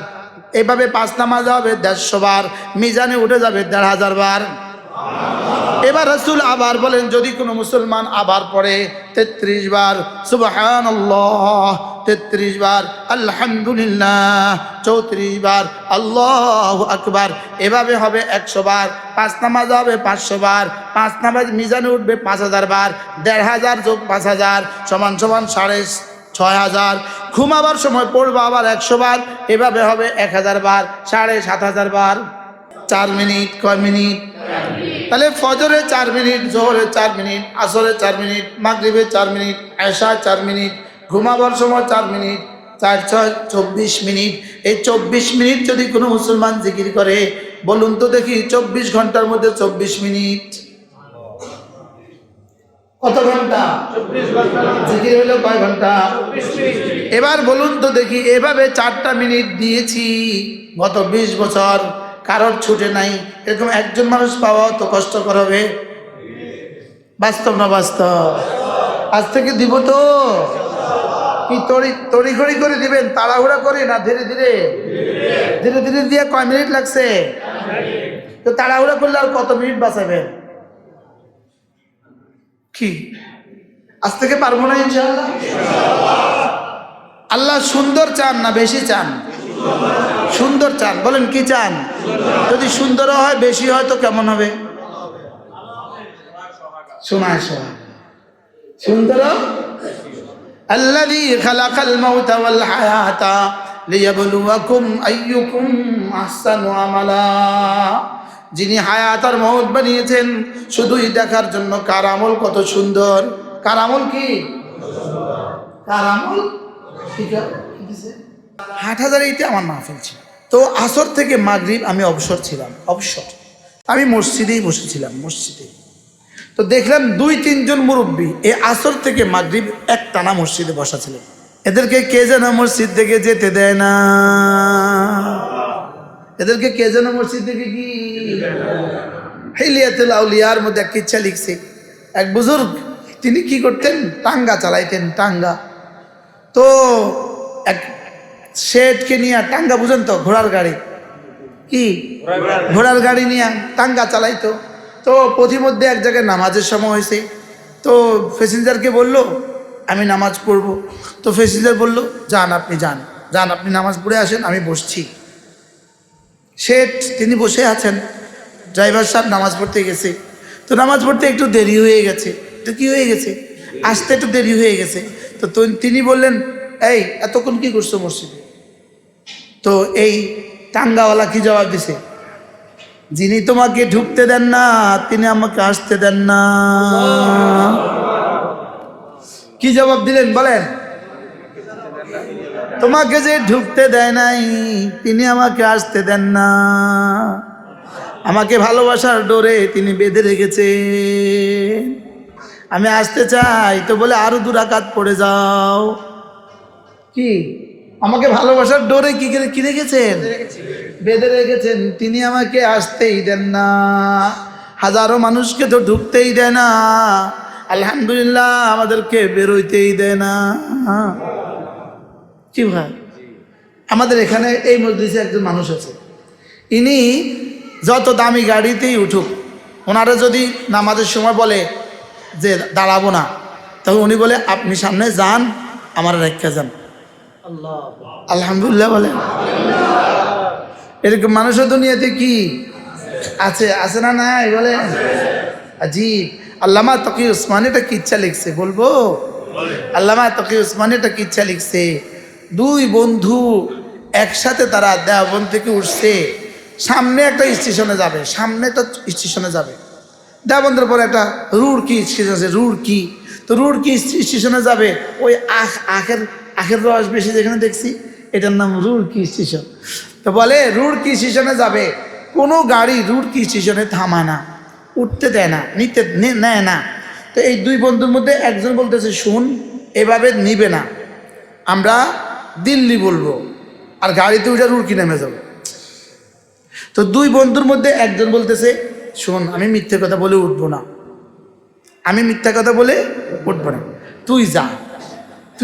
এভাবে 5 নামাজ হবে 150 বার, মিজানে উঠে যাবে 1,500 বার। এবার রাসূল আবার বলেন, যদি কোনো মুসলমান আবার পড়ে 33 বার সুবহানাল্লাহ, 33 বার আলহামদুলিল্লাহ, 34 বার আল্লাহু আকবার, এভাবে হবে 100 বার। 5 নামাজ হবে 500 বার, 5 নামাজ মিজানে উঠবে 5000 বার, 1,500 যোগ 5000 সমান সমান 6,500। ঘুমাবার সময় পড়বা আবার 100 বার, এভাবে হবে 1000 বার, 7,500 বার। 4 মিনিট, কয় মিনিট? তাহলে ফজরে 4 মিনিট, জোহরে 4 মিনিট, আসরে 4 মিনিট, মাগরিবে 4 মিনিট, এশা 4 মিনিট, ঘুমাবার সময় 4 মিনিট, 4 6 24 মিনিট। এই 24 মিনিট যদি কোনো মুসলমান জিকির করে, বলুন তো দেখি 24 ঘন্টার মধ্যে 24 মিনিট কত ঘন্টা? জিকির হলো কয় ঘন্টা? এবার বলুন তো দেখি, এভাবে 4টা মিনিট দিয়েছি গত 20 বছর, কারোর ছুটে নাই। এরকম একজন মানুষ পাওয়া তো কষ্টকর হবে। বাস্তব না বাস্তব? আজ থেকে দিব তো? কি তড়িঘড়ি করে দিবেন, তাড়াহুড়া করে না ধীরে ধীরে? ধীরে ধীরে দিয়ে কয় মিনিট লাগছে? তো তাড়াহুড়া করলে আর কত মিনিট বাঁচাবেন? কি আজ থেকে পারবো না ইনশাআল্লাহ? আল্লাহ সুন্দর চান না বেশি চান? সুন্দর চান। বলেন কি চান? যদি সুন্দরও হয় বেশি হয় তো কেমন হবে? শোনায় সুন্দর। আল্লাযী খালাকাল মাউতা ওয়াল হায়াতা লিয়াবলুয়াকুম আইয়ুকুম আহসানু আমালা। যিনি হায়াত আর মউত বানিয়েছেন শুধুই দেখার জন্য কার আমল কত সুন্দর। কার আমল কি? কার আমল? হাটহাজারীতে আমার মাহফিল ছিল। তো আসর থেকে মাগরিব আমি অবসর ছিলাম। আমি মসজিদেই বসেছিলাম, মসজিদে। তো দেখলাম 2-3 জন মুরব্বী এই আসর থেকে মাগরিব একটানা মসজিদে বসা ছিলেন। এদেরকে কে যেন মসজিদ থেকে যেতে দেয় না। এদেরকে কে যেন মসজিদ থেকে কি হিলিয়াতুল আউলিয়ার মধ্যে এক কিচ্ছা লিখছে। এক বুজুর্গ, তিনি কি করতেন? টাঙ্গা চালাইতেন, টাঙ্গা। তো এক শেঠকে নিয়ে, টাঙ্গা বুঝেন তো, ঘোড়ার গাড়ি, কি ঘোড়ার গাড়ি নিয়ে টাঙ্গা চালাইতো। তো পথিমধ্যে এক জায়গায় নামাজের সময় হয়েছে। তো প্যাসেঞ্জারকে বলল আমি নামাজ পড়ব। তো প্যাসেঞ্জার বলল যান, আপনি যান, আপনি নামাজ পড়ে আসেন, আমি বসছি। শেঠ তিনি বসে আছেন, ড্রাইভার সাহেব নামাজ পড়তে গেছে। তো নামাজ পড়তে একটু দেরি হয়ে গেছে। তো কি হয়ে গেছে? আসতে একটু দেরি হয়ে গেছে। তো তিনি বললেন, এই এতক্ষণ কি করছো মসজিদে? তো এই টাঙ্গাওয়ালা কি জবাব দিছে? যিনি তোমাকে ঢুকতে দেন না তিনি আমাকে আসতে দেন না। কি জবাব দিলেন বলেন? তোমাকে যে ঢুকতে দেয় নাই তিনি আমাকে আসতে দেন না। আমাকে ভালোবাসার ডোরে তিনি বেঁধে রেখেছেন। আমি আসতে চাই তো বলে আরো 2 রাকাত পড়ে যাও। কি আমাকে ভালোবাসার ডোরে কি রেখেছেন? বেঁধে রেখেছেন। তিনি আমাকে আসতেই দেন না। হাজারো মানুষকে তো ঢুকতেই দেয় না, আলহামদুলিল্লাহ আমাদেরকে বেরোইতেই দেয় না। কি ভাই, আমাদের এখানে এই মসজিদে একজন মানুষ আছে, ইনি যত দামি গাড়িতেই উঠুক, ওনারা যদি নামাজের সময় বলে যে দাঁড়াবো না, তখন উনি বলে আপনি সামনে যান, আমার রেখে যান। আলহামদুলিল্লাহ বলে। এরকম মানুষের দুনিয়াতে কি আছে? আছে না নাই বলে? আজিব। আল্লামা তকি উসমানী একটা কিচ্ছা লিখছে, বলবো? আল্লামা তকি উসমানী একটা কিচ্ছা লিখছে। 2 বন্ধু একসাথে তারা দেওবন্দ থেকে উঠছে, সামনে একটা স্টেশনে যাবে, দেওবন্দের পরে একটা রুড়কি স্টেশন আছে, রুড়কি। তো রুড়কি স্টেশনে যাবে, ওই আখের রস বেশি যেখানে দেখছি, এটার নাম রুড়কি স্টেশন। তো বলে রুড়কি স্টেশনে যাবে, কোনো গাড়ি রুড়কি স্টেশনে থামায় না, উঠতে দেয় না, নেয় না। তো এই 2 বন্ধুর মধ্যে একজন বলতেছে, শুন, এভাবে নিবে না, আমরা দিল্লি বলবো, আর গাড়িতে উঠে রুড়কি নেমে যাবো। তো 2 বন্ধুর মধ্যে একজন বলতেছে, শোন, আমি মিথ্যে কথা বলে উঠবো না, তুই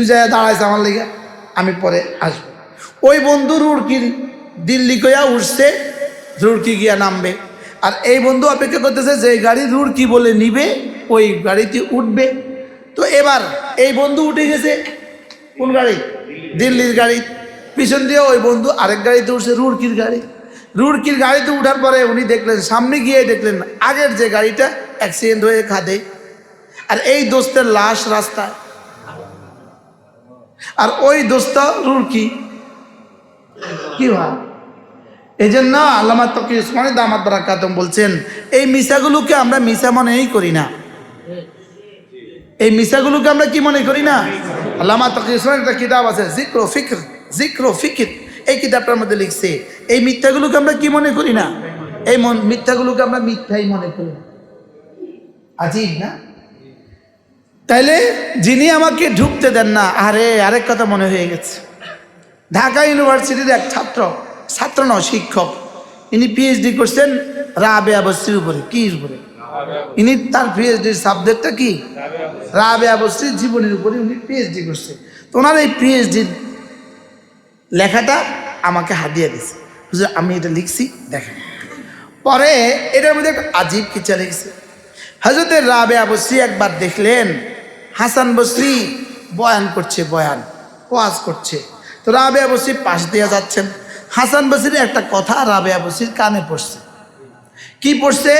যা দাঁড়াইছে আমার লেগে, আমি পরে আসবো। ওই বন্ধু রুড়কি দিল্লি কইয়া উঠছে, রুড়কি গিয়া নামবে। আর এই বন্ধু অপেক্ষা করতেছে যে গাড়ি রুড়কি বলে নিবে ওই গাড়িতে উঠবে। তো এবার এই বন্ধু উঠে গেছে কোন গাড়ি? দিল্লির গাড়ি। পিছন দিয়ে ওই বন্ধু আরেক গাড়িতে উঠছে, রুড়কির গাড়িতে উঠার পরে উনি দেখলেন, সামনে গিয়ে দেখলেন আগের যে গাড়িটা অ্যাক্সিডেন্ট হয়ে খাদে, আর এই দোস্তের লাশ রাস্তায়, আর ওই দোস্ত রুড়কি। কি হয়? এই জন্য আল্লামা তকি উসমানী দামাত বারাকাতুম বলছেন, এই মিসাগুলোকে আমরা মিসা মনেই করি না। এই মিসাগুলোকে আমরা কি মনে করি না? আল্লামা তকি উসমানী একটা কিতাব আছে, জিক্র ফিকর, এই কিতাবটার মধ্যে লিখছে, এই মিথ্যাগুলোকে আমরা কি মনে করি না? মিথ্যাগুলোকে আমরা মিথ্যাই মনে করি না। আজীব না? তাইলে যিনি আমাকে ঢুকতে দেন না, আরে আরেক কথা মনে হয়ে গেছে, ঢাকা ইউনিভার্সিটির এক ছাত্র নয় শিক্ষক, ইনি পিএইচডি করছেন রাবেয়া বস্তির উপরে। কি উপরে? ইনি তার পিএইচডির সাবজেক্টটা কি? রাবেয়া বস্তির জীবনের উপরে উনি পিএইচডি করছে। তো ওনার এই পিএইচডির লেখাটা আমাকে হাদিয়া দিছে, বুঝলে আমি এটা লিখছি দেখেন। পরে এটার মধ্যে একটা আজীব কিচ্ছা লিখছে। হযরত রাবেয়া বস্তি একবার দেখলেন হাসান বসরি বয়ান করছে, ওয়াজ করছে। তো রাবেয়া বস্তি পাশ দিয়ে যাচ্ছেন, হাসান বসরির একটা কথা রাবেয়া বস্তির কানে পড়ছে। কি পড়ছে?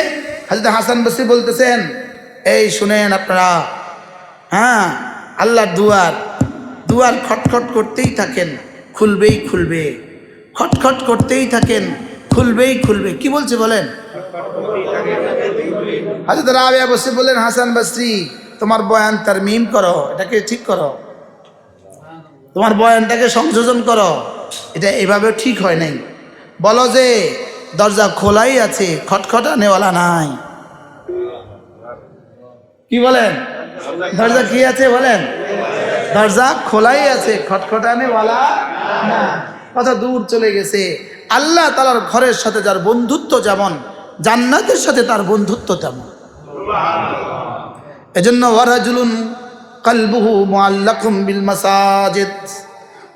হযরত হাসান বসরি বলতেছেন, এই শুনেন আপনারা, হ্যাঁ আল্লাহর দুয়ার খটখট করতেই থাকেন, খুলবেই খুলবে, খটখট করতেই থাকেন, খুলবেই খুলবে। কি বলছে বলেন? হযরত রাবেয়া বসরি বললেন, হাসান বসরি তোমার বয়ান তারমিম করো, এটাকে ঠিক করো, তোমার বয়ানটাকে সংযোজন করো, এটা এভাবে ঠিক হয় নাই। বলো যে দরজা খোলাই আছে, খটখটানেওয়ালা নাই। কি বলেন? দরজা কি আছে বলেন? দরজা খোলাই আছে, খটখটানেওয়ালা না। কথা দূর চলে গেছে। আল্লাহ তাআলার ঘরের সাথে যার বন্ধুত্ব যেমন, জান্নাতের সাথে তার বন্ধুত্ব তেমন। এজন্য ওয়ারাজুলুন কলবুহু মুআল্লাকুম বিল মাসাজিদ,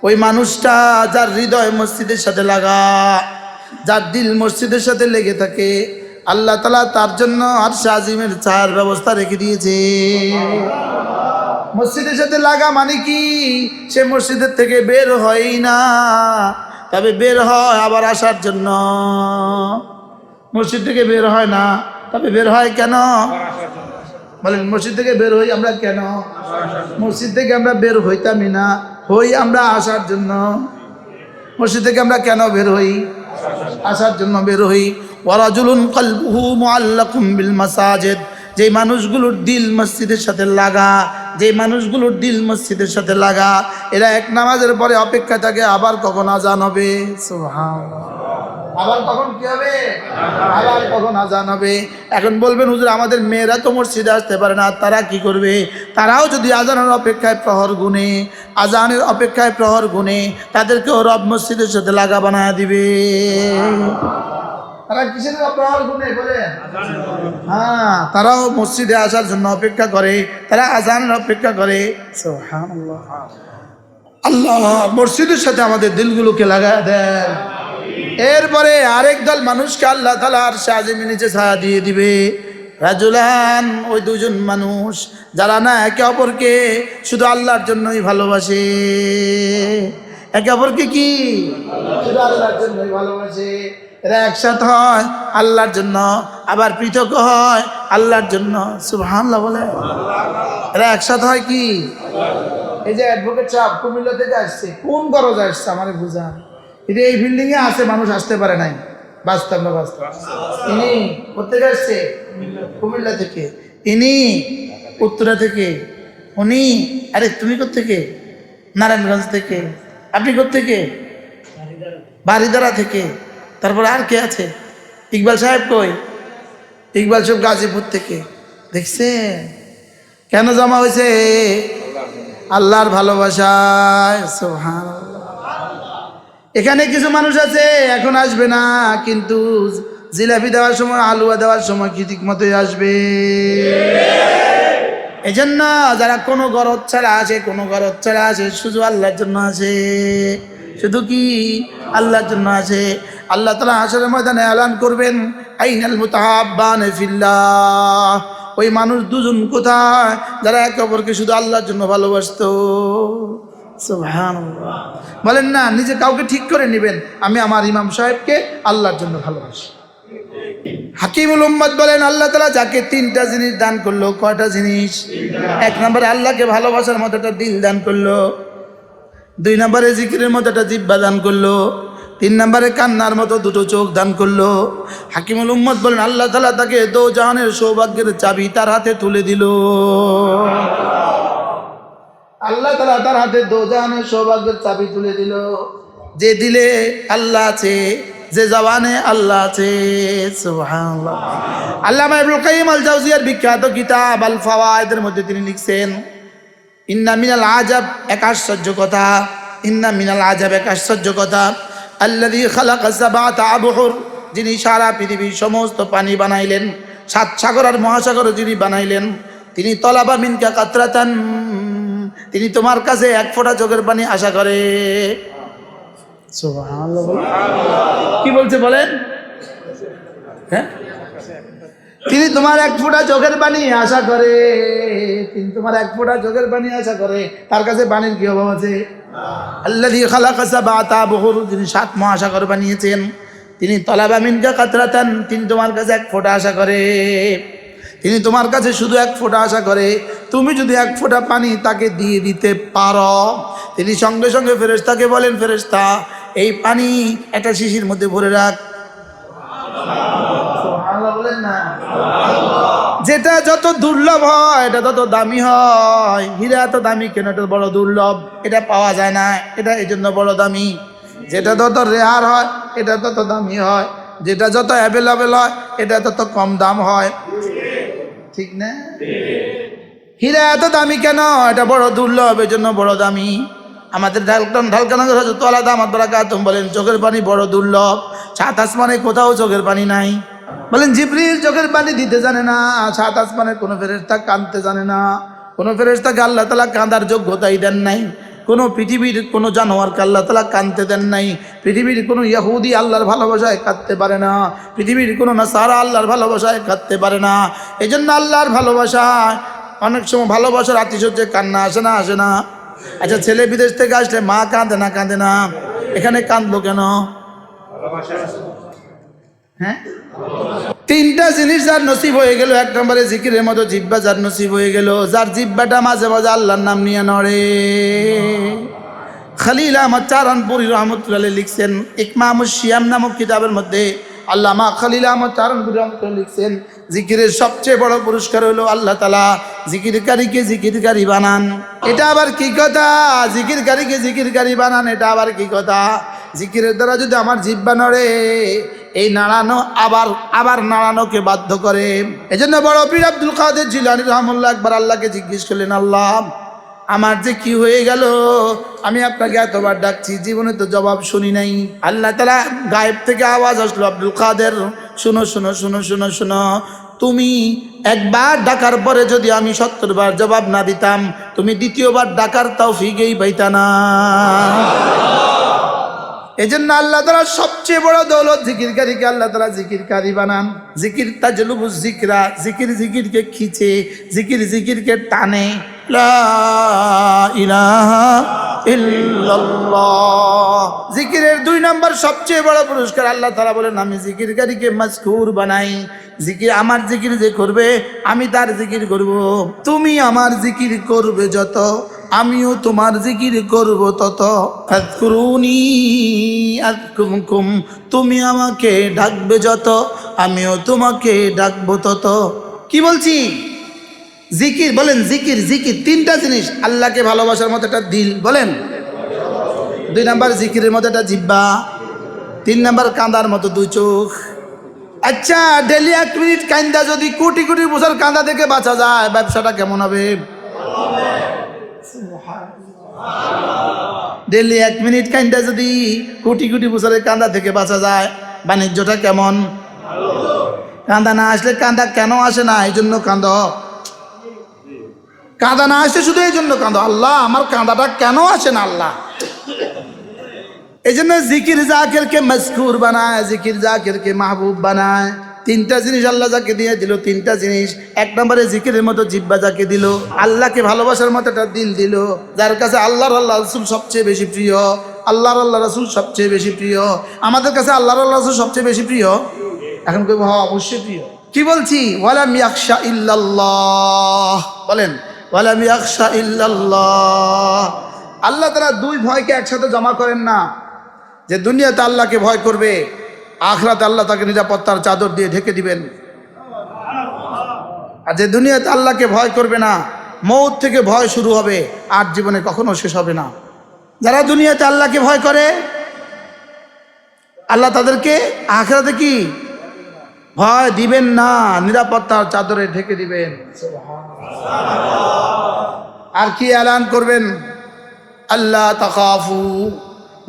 ওই মানুষটা যার হৃদয় মসজিদের সাথে লাগা, যার দিল মসজিদের সাথে লেগে থাকে, আল্লাহ তাআলা তার জন্য আরশে আজিমের ছায়ার ব্যবস্থা রেখে দিয়েছে। মসজিদের সাথে লাগা মানে কি? সে মসজিদের থেকে বের হয়ই না, তবে বের হয় আবার আসার জন্য। মসজিদ থেকে বের হয় না, তবে বের হয় কেন বলেন? মসজিদ থেকে বের হই আমরা কেন? মসজিদ থেকে আমরা বের হইতামই না, হই আমরা আসার জন্য। মসজিদ থেকে আমরা কেন বের হই? আসার জন্য বের হই। ওয়ারাজুলুন কলবুহু মুআল্লাকুম বিল মাসাজিদ, যে মানুষগুলোর দিল মসজিদের সাথে লাগা, যে মানুষগুলোর দিল মসজিদের সাথে লাগা, এরা এক নামাজের পরে অপেক্ষা থাকে আবার কখন আজান হবে। সুবহানাল্লাহ। আবার কখন কি হবে? আবার কখন আজান হবে। এখন বলবেন হুজুর আমাদের মেয়েরা তো মসজিদে আসতে পারে না, তারা কি করবে? তারাও যদি আজানের অপেক্ষায় প্রহর গুনে, আজানের অপেক্ষায় প্রহর গুনে, তাদেরকেও রব মসজিদের সাথে লাগা বানায় দিবে। তারা কিসের প্রহর গুনে বলেন? হ্যাঁ, তারাও মসজিদে আসার জন্য অপেক্ষা করে, তারা আজানের অপেক্ষা করে। সুবহানাল্লাহ। আল্লাহ মসজিদের সাথে আমাদের দিলগুলোকে লাগায় দেন। এরপরে আরেক দল মানুষকে আল্লাহ তাআলা আরশে আজিমের নিচে ছায়া দিয়ে দিবে। রাজুলান, ওই দুজন মানুষ যারা না একে অপরকে শুধু আল্লাহর জন্যই ভালোবাসে। একে অপরকে কি? শুধু আল্লাহর জন্যই ভালোবাসে। এরা একসাথে হয় আল্লাহর জন্য, আবার পৃথক হয় আল্লাহর জন্য। সুবহানাল্লাহ বলে। এরা একসাথে হয় কি? এই যে অ্যাডভোকেট সাহেব কুমিল্লা থেকে আসছে, কোন গরজ আসছে আমারে বুঝান। এটা এই বিল্ডিং এ আছে, মানুষ আসতে পারে নাই, বাস্তব না বাস্তব। ইনি কোথেকে আসছে? কুমিল্লা থেকে। ইনি উত্তরা থেকে। উনি, আরে তুমি কোথেকে? নারায়ণগঞ্জ থেকে। আপনি কোথেকে? বারিধারা থেকে। তারপর আর কে আছে? ইকবাল সাহেব কই? ইকবাল সাহেব গাজীপুর থেকে। দেখছেন কেন জমা হয়েছে? আল্লাহর ভালোবাসায়। সুবহানাল্লাহ। এখানে কিছু মানুষ আছে এখন আসবে না, কিন্তু জিলাপি দেওয়ার সময়, আলুয়া দেওয়ার সময় কি ঠিক মতোই আসবে। এই জন্য যারা কোনো গরজ ছাড়া আসে, কোনো গরজ ছাড়া আসে, শুধু আল্লাহর জন্য আসে। শুধু কি? আল্লাহর জন্য আসে। আল্লাহ তাআলা হাশরের ময়দানে এলান করবেন, আইনাল মুতাহাব্বানে ফিল্লাহ, ওই মানুষ দুজন কোথায় যারা একে অপরকে শুধু আল্লাহর জন্য ভালোবাসতো। সুবহানাল্লাহ। বলেন না, নিজে কাউকে ঠিক করে নেবেন, আমি আমার ইমাম সাহেবকে আল্লাহর জন্য ভালোবাসি। হাকিমুল উম্মত বলেন, আল্লাহ তাআলা যাকে তিনটা জিনিস দান করলো। কয়টা জিনিস? এক নম্বরে আল্লাহকে ভালোবাসার মতো একটা দিল দান করলো, দুই নম্বরে জিকিরের মতো একটা জিহ্বা দান করলো, তিন নম্বরে কান্নার মতো দুটো চোখ দান করলো। হাকিমুল উম্মত বলেন, আল্লাহ তাআলা তাকে দোজাহানের সৌভাগ্যের চাবি তার হাতে তুলে দিল। আল্লাহ তাআলা তার হাতে দোজাহানের সৌভাগ্যের চাবি তুলে দিল। যে দিলে আল্লাহ আছে, যে জবানে আল্লাহ আছে। সুবহানাল্লাহ। আল্লামা ইবনুল কাইয়িম আল জাওজিয়ার বিখ্যাত কিতাব আল ফাওয়ায়েদের মধ্যে তিনি লিখছেন, ইন্না মিনাল আজাব, এক আশ্চর্য কথা, ইন্না মিনাল আজাব, এক আশ্চর্য কথা, আল্লাযী খালাকা সাবআতা আবহুর, যিনি সারা পৃথিবীর সমস্ত পানি বানাইলেন, সাত সাগর আর মহাসাগর যিনি বানাইলেন, তিনি তলাবা মিনকা কাতরাতান, তিনি তোমার কাছে এক ফোঁটা চোখের পানি আশা করে। সুবহানাল্লাহ। কি বলছে বলেন? হ্যাঁ, তিনি তোমার এক ফোঁটা চোখের পানি আশা করে, তিনি তোমার এক ফোঁটা চোখের পানি আশা করে। তার কাছে পানির কি অভাব আছে? আল্লাযী খালাকা সাবআতা আবহুর, যিনি সাত মহাসাগর বানিয়েছেন, তিনি তলাবা মিনকা কাতরাতান, তিনি তোমার কাছে এক ফোঁটা আশা করে, তিনি তোমার কাছে শুধু এক ফোঁটা আশা করে। তুমি যদি এক ফোঁটা পানি তাকে দিয়ে দিতে পারো, তিনি সঙ্গে সঙ্গে ফেরেশতাকে বলেন, ফেরেশতা এই পানি একটা শিশির মধ্যে ভরে রাখ। সুবহানাল্লাহ বলেন না? যেটা যত দুর্লভ হয় এটা তত দামি হয়। হীরা এত দামি কেন? এটা বড় দুর্লভ, এটা পাওয়া যায় না, এটা এই জন্য বড় দামি। যেটা যত রেয়ার হয় এটা তত দামি হয়, যেটা যত অ্যাভেলেবেল হয় এটা তত কম দাম হয়, ঠিক না? হীরা এত দামি কেন? এটা বড় দুর্লভ, এই জন্য বড় দামি। আমাদের ঢালকানগর হযরত আলা দামাত বারাকাতুহুম বলেন, চোখের পানি বড় দুর্লভ, সাত আসমানে কোথাও চোখের পানি নাই। বলেন জিবরিল চোখের পানি দিতে জানে না, সাত আসমানের কোনো ফেরেশতা কাঁদতে জানে না, কোনো ফেরেশতাকে আল্লাহ তাআলা কাঁদার যোগ্যতাই দেন নাই, কোনো পৃথিবীর কোনো জানোয়ারকে আল্লাহ তাআলা কাঁদতে দেন নাই, পৃথিবীর কোনো ইহুদি আল্লাহর ভালোবাসায় কাঁদতে পারে না, পৃথিবীর কোনো নাসারা আল্লাহর ভালোবাসায় কাঁদতে পারে না। এই জন্য আল্লাহর ভালোবাসায় অনেক সময় ভালোবাসার আতিশয্যে কান্না আসে না, আসে না? আচ্ছা, ছেলে বিদেশ থেকে আসলে মা কাঁদে না, কাঁদে না? এখানে কাঁদলো কেন? হ্যাঁ, তিনটা জিনিস যার নসিব হয়ে গেল। এক নম্বরে জিকিরের মতো জিহ্বা যার নসিব হয়ে গেল, যার জিহ্বাটা মাঝে মাঝে আল্লাহর নাম নিয়ে নড়ে। খলিল আহমদ চারণপুরী রহমতুল্লাহ লিখছেন ইকমামুশ শিয়াম নামক কিতাবের মধ্যে, আল্লামা খলিল আহমদ চারণপুরী রহমতুল্লাহ লিখছেন, জিকিরের সবচেয়ে বড় পুরস্কার হলো আল্লাহ তাআলা জিকিরকারীকে জিকিরকারী বানান। এটা আবার কি কথা? জিকিরকারীকে জিকিরকারী বানান, এটা আবার কি কথা? জিকিরের দ্বারা যদি আমার জিহ্বা নড়ে, এই নাড়ানো আবার আবার নাড়ানোকে বাধ্য করে। এই জন্য বড় পীর আব্দুল কাদের জিলানী রাহমাতুল্লাহ একবার আল্লাহকে জিজ্ঞেস করলেন, আল্লাহ আমার যে কি হয়ে গেল, আমি আপনাকে এতবার ডাকছি, জীবনে তো জবাব শুনি নাই। আল্লাহ তাআলা গায়েব থেকে আওয়াজ আসলো, আব্দুল কাদের শুনো শুনো শুনো শুনো শুনো, তুমি একবার ডাকার পরে যদি আমি 70 বার জবাব না দিতাম, তুমি দ্বিতীয়বার ডাকার তৌফিকই পাইতা না। এই জন্য আল্লাহ তাআলা সবচেয়ে বড় দৌলত জিকিরকারীকে আল্লাহ তাআলা জিকিরকারী বানান। জিকির তাজলুবুজ জিকরা, জিকির জিকিরকে খিচে, জিকির জিকিরকে টানে। লা ইলাহা ইল্লাল্লাহ। জিকিরের 2 নম্বর সবচেয়ে বড় পুরস্কার, আল্লাহ তাআলা বলেন আমি জিকিরকারীকে মাযকুর বানাই। জিকির, আমার জিকির যে করবে আমি তার জিকির করব। তুমি আমার জিকির করবে যত, আমিও তোমার জিকির করব তত। ফাযকুরুনি আযকুরকুম, তুমি আমাকে ডাকবে যত, আমিও তোমাকে ডাকবো তত। কি বলছি? জিকির, বলেন জিকির, জিকির 3টা জিনিস। আল্লাহকে ভালোবাসার মতো একটা দিল, বলেন। 2 নাম্বার জিকিরের মতো একটা জিহ্বা। 3 নাম্বার কাঁদার মতো 2 চোখ। আচ্ছা, ডেলি 1 মিনিট কান্দা যদি কোটি কোটি বছর কান্দা থেকে বাঁচা যায়, ব্যবসাটা কেমন হবে? ডেলি 1 মিনিট কান্দা যদি কোটি কোটি বছরের কান্দা থেকে বাঁচা যায়, বাণিজ্যটা কেমন? কান্দা না আসলে, কান্দা কেন আসে না এই জন্য কাঁদ। কাঁদা না আসে শুধু এই জন্য কাঁদো, আল্লাহ আমার কাঁদাটা কেন আসে না আল্লাহ। এই জন্য জিকির জাকিরকে মাযকুর বানায়, জিকির জাকিরকে মাহবুব বানায়। 3টা জিনিস আল্লাহ যাকে দিয়ে দিল, 3টা জিনিস। 1 নম্বরে জিকিরের মতো জিহ্বা যাকে দিল, আল্লাহকে ভালোবাসার মতো একটা দিল দিল, যার কাছে আল্লাহর আল্লাহ রাসূল সবচেয়ে বেশি প্রিয়, আল্লাহর আল্লাহ রাসূল সবচেয়ে বেশি প্রিয়। আমাদের কাছে আল্লাহর আল্লাহ রাসূল সবচেয়ে বেশি প্রিয়। এখন কই হ্যাঁ অবশ্যই প্রিয়। কি বলছি? ওয়ালাম ইয়াখশা ইল্লাল্লাহ, বলেন ওয়ালাম ইয়াখশা ইল্লাল্লাহ। আল্লাহ তাআলা 2 ভয়কে একসাথে জমা করেন না, যে দুনিয়াতে আল্লাহকে ভয় করবে, আখিরাতে আল্লাহ তাকে নিরাপত্তার চাদর দিয়ে ঢেকে দিবেন। আর যে দুনিয়াতে আল্লাহকে ভয় করবে না, মৌত থেকে ভয় শুরু হবে, আর জীবনে কখনো শেষ হবে না। যারা দুনিয়াতে আল্লাহকে ভয় করে, আল্লাহ তাদেরকে আখিরাতে কি ভয় দিবেন না, নিরাপত্তার চাদরে ঢেকে দিবেন। আর কি এলান করবেন? আল্লাহ তাখাফু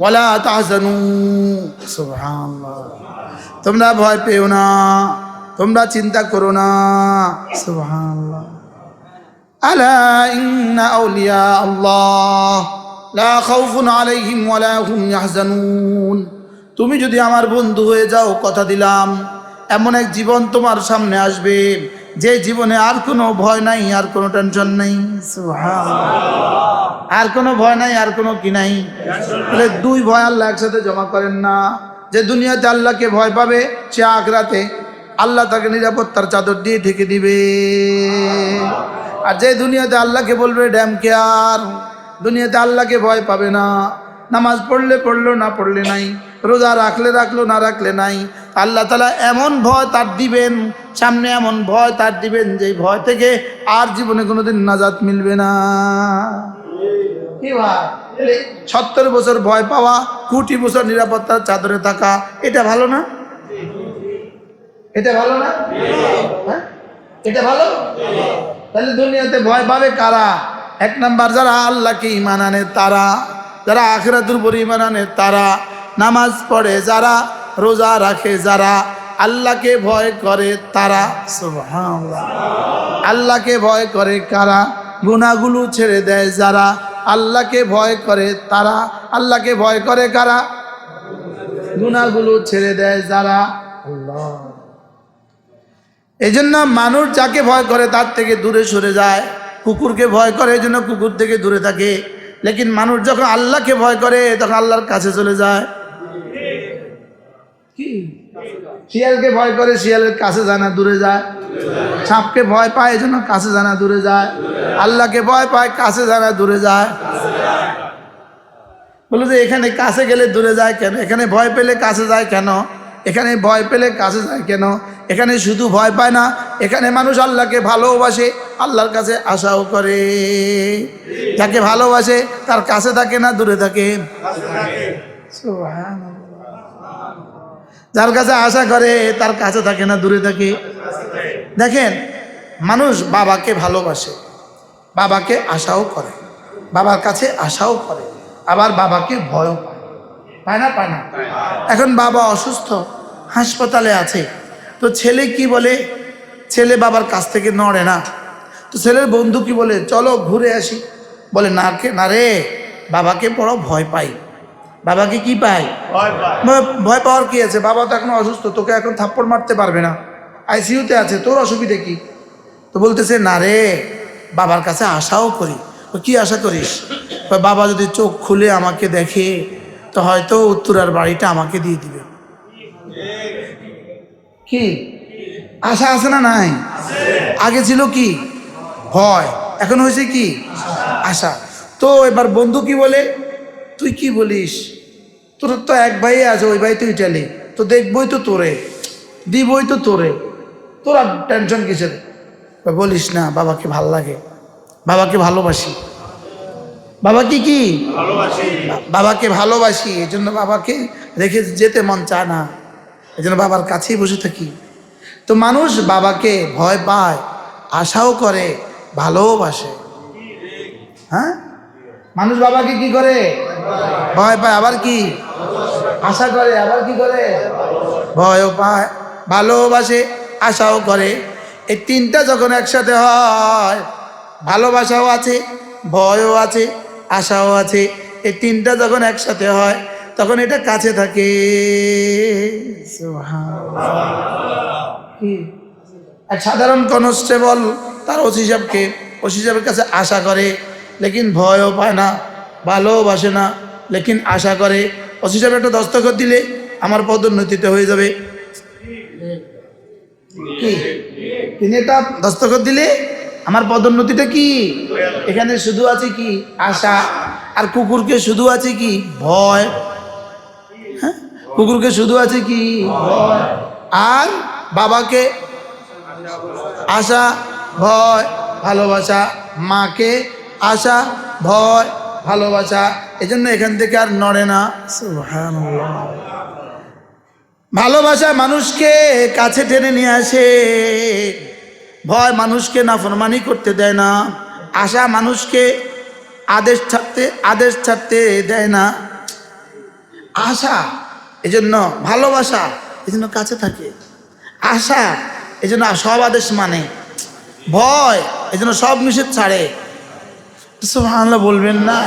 ওয়ালা তাহজানু, সুবহানাল্লাহ, তোমরা ভয় পেও না, তোমরা চিন্তা করো না, সুবহানাল্লাহ। আলা ইন্না আউলিয়া আল্লাহ লা খাউফুন আলাইহিম ওয়ালা হুম ইয়াহজানুন। তুমি যদি আমার বন্ধু হয়ে যাও, কথা দিলাম এমন এক জীবন তোমার সামনে আসবে যে জীবনে আর কোনো ভয় নাই, আর কোনো টেনশন নাই, সুবহানাল্লাহ, আর কোনো ভয় নাই, আর কোনো কি নাই। তাহলে দুই ভয় আল্লাহ একসাথে জমা করেন না। যে দুনিয়াতে আল্লাহকে ভয় পাবে, সে আখিরাতে আল্লাহ তাকে নিরাপত্তার চাদর দিয়ে ঢেকে দিবে। আর যে দুনিয়াতে আল্লাহকে বলবে ড্যাম কেয়ার, দুনিয়াতে আল্লাহকে ভয় পাবে না, নামাজ পড়লে পড়লো, না পড়লে নাই, রোজা রাখলে রাখলো, না রাখলে নাই, আল্লাহ তাআলা এমন ভয় তার দিবেন, সামনে এমন ভয় তার দিবেন, যে ভয় থেকে আর জীবনে কোনোদিন নাজাত মিলবে না। কি ভাই, 70 বছর ভয় পাওয়া, কোটি বছর নিরাপত্তার চাদরে থাকা, এটা ভালো না? এটা ভালো না? হ্যাঁ, এটা ভালো। তাহলে দুনিয়াতে ভয় পাবে কারা? এক নাম্বার যারা আল্লাহকে ঈমান আনে তারা, যারা আখিরাতের উপর ঈমান আনে তারা, নামাজ পড়ে যারা, রোজা রাখে যারা, আল্লাহকে ভয় করে তারা, সুবহানাল্লাহ। আল্লাহকে ভয় করে কারা? গুনাহগুলো ছেড়ে দেয় যারা, আল্লাহকে ভয় করে তারা। আল্লাহকে ভয় করে কারা? গুনাহগুলো ছেড়ে দেয় যারা। আল্লাহ, এই জন্য মানুষ যাকে ভয় করে তার থেকে দূরে সরে যায়। কুকুরকে ভয় করে এই জন্য কুকুর থেকে দূরে থাকে, লেকিন মানুষ যখন আল্লাহকে ভয় করে তখন আল্লাহর কাছে চলে যায়। কি, শিয়ালকে ভয় করে শিয়ালের কাছে যায় না, দূরে যায়। সাপকে ভয় পায় এই জন্য কাছে যায় না, দূরে যায়। আল্লাহকে ভয় পায়, কাছে যায় না, দূরে যায়। বলো যে এখানে কাছে গেলে দূরে যায় কেন? এখানে ভয় পেলে কাছে যায় কেন? এখানে ভয় পেলে কাছে যায় কেন? এখানে শুধু ভয় পায় না, এখানে মানুষ আল্লাহকে ভালোবাসে, আল্লাহর কাছে আশাও করে। যাকে ভালোবাসে তার কাছে থাকে না, দূরে থাকে। যার কাছে আশা করে তার কাছে থাকে না, দূরে থাকে। দেখেন, মানুষ বাবাকে ভালোবাসে, বাবাকে আশাও করে, বাবার কাছে আশাও করে, আবার বাবাকে ভয়ও পায়। পায় না? পায় না? এখন বাবা অসুস্থ, হাসপাতালে আছে, তো ছেলে কি বলে? ছেলে বাবার কাছ থেকে নড়ে না। তো ছেলের বন্ধু কি বলে? চলো ঘুরে আসি। বলে না রে, বাবাকে বড় ভয় পাই। বাবাকে কি পাই? ভয় পাওয়ার কি আছে? বাবা তো এখন অসুস্থ, তোকে এখন থাপ্পড় মারতে পারবে না, আইসিইউতে আছে, তোর অসুবিধে কি? তো বলতেছে না রে, বাবার কাছে আশাও করি। কি আশা করিস? বাবা যদি চোখ খুলে আমাকে দেখে তো হয়তো উত্তরার বাড়িটা আমাকে দিয়ে দিবে। কি আশা আছে না নাই? আগে ছিল কি? ভয়, এখন হয়েছে কি? আশা। তো এবার বন্ধু কি বলে? তুই কি বলিস? তোর তো এক ভাই আছে, ওই ভাই তো ইটালি, তো দেখবই তো তোরে, দিবই তো তোরে, তোর আর টেনশন কিসের? বলিস না, বাবাকে ভাল লাগে, বাবাকে ভালোবাসি, বাবাকে কি ভালোবাসি, বাবাকে ভালোবাসি, এই জন্য বাবাকে রেখে যেতে মন চায় না, এই জন্য বাবার কাছেই বসে থাকি। তো মানুষ বাবাকে ভয় পায়, আশাও করে, ভালোবাসে। হ্যাঁ, মানুষ বাবাকে কি করে? ভয় পায়, আবার কি আশা করে, আবার কি করে? ভয়ও পায়, ভালোবাসে, আশাও করে। এই তিনটা যখন একসাথে হয়, ভালোবাসাও আছে, ভয়ও আছে, আশাও আছে, এই তিনটা যখন একসাথে হয় তখন এটা কাছে থাকে। এক সাধারণ কনস্টেবল তার ওসি সাহেবের কাছে আশা করে, লেকিন ভয়ও পায় না, ভালোবাসে না, লেকিন আশা করে। ওসি সাহেব একটা দস্তখত দিলে আমার পদোন্নতিতে হয়ে যাবে। কি, তিনি একটা দস্তখত দিলে আমার পদোন্নতিটা কি? এখানে শুধু আছে কি? আশা। আর কুকুরকে শুধু আছে কি? ভয়। হ্যাঁ, কুকুরকে শুধু আছে কি? ভয়। আর বাবাকে আশা, ভয়, ভালোবাসা। মাকে আশা, ভয়, ভালোবাসা। এই জন্য এখান থেকে আর নড়ে না। সুবহানাল্লাহ। ভালোবাসা মানুষকে কাছে টেনে নিয়ে আসে, ভয় মানুষকে নাফরমানি করতে দেয় না, আশা মানুষকে আদেশ ছাড়তে দেয় না। আশা এজন্য, ভালোবাসা এজন্য কাছে থাকে, আশা এজন্য সব আদেশ মানে, ভয় এজন্য সব নিষেধ ছাড়ে। সুবহানাল্লাহ বলবেন না?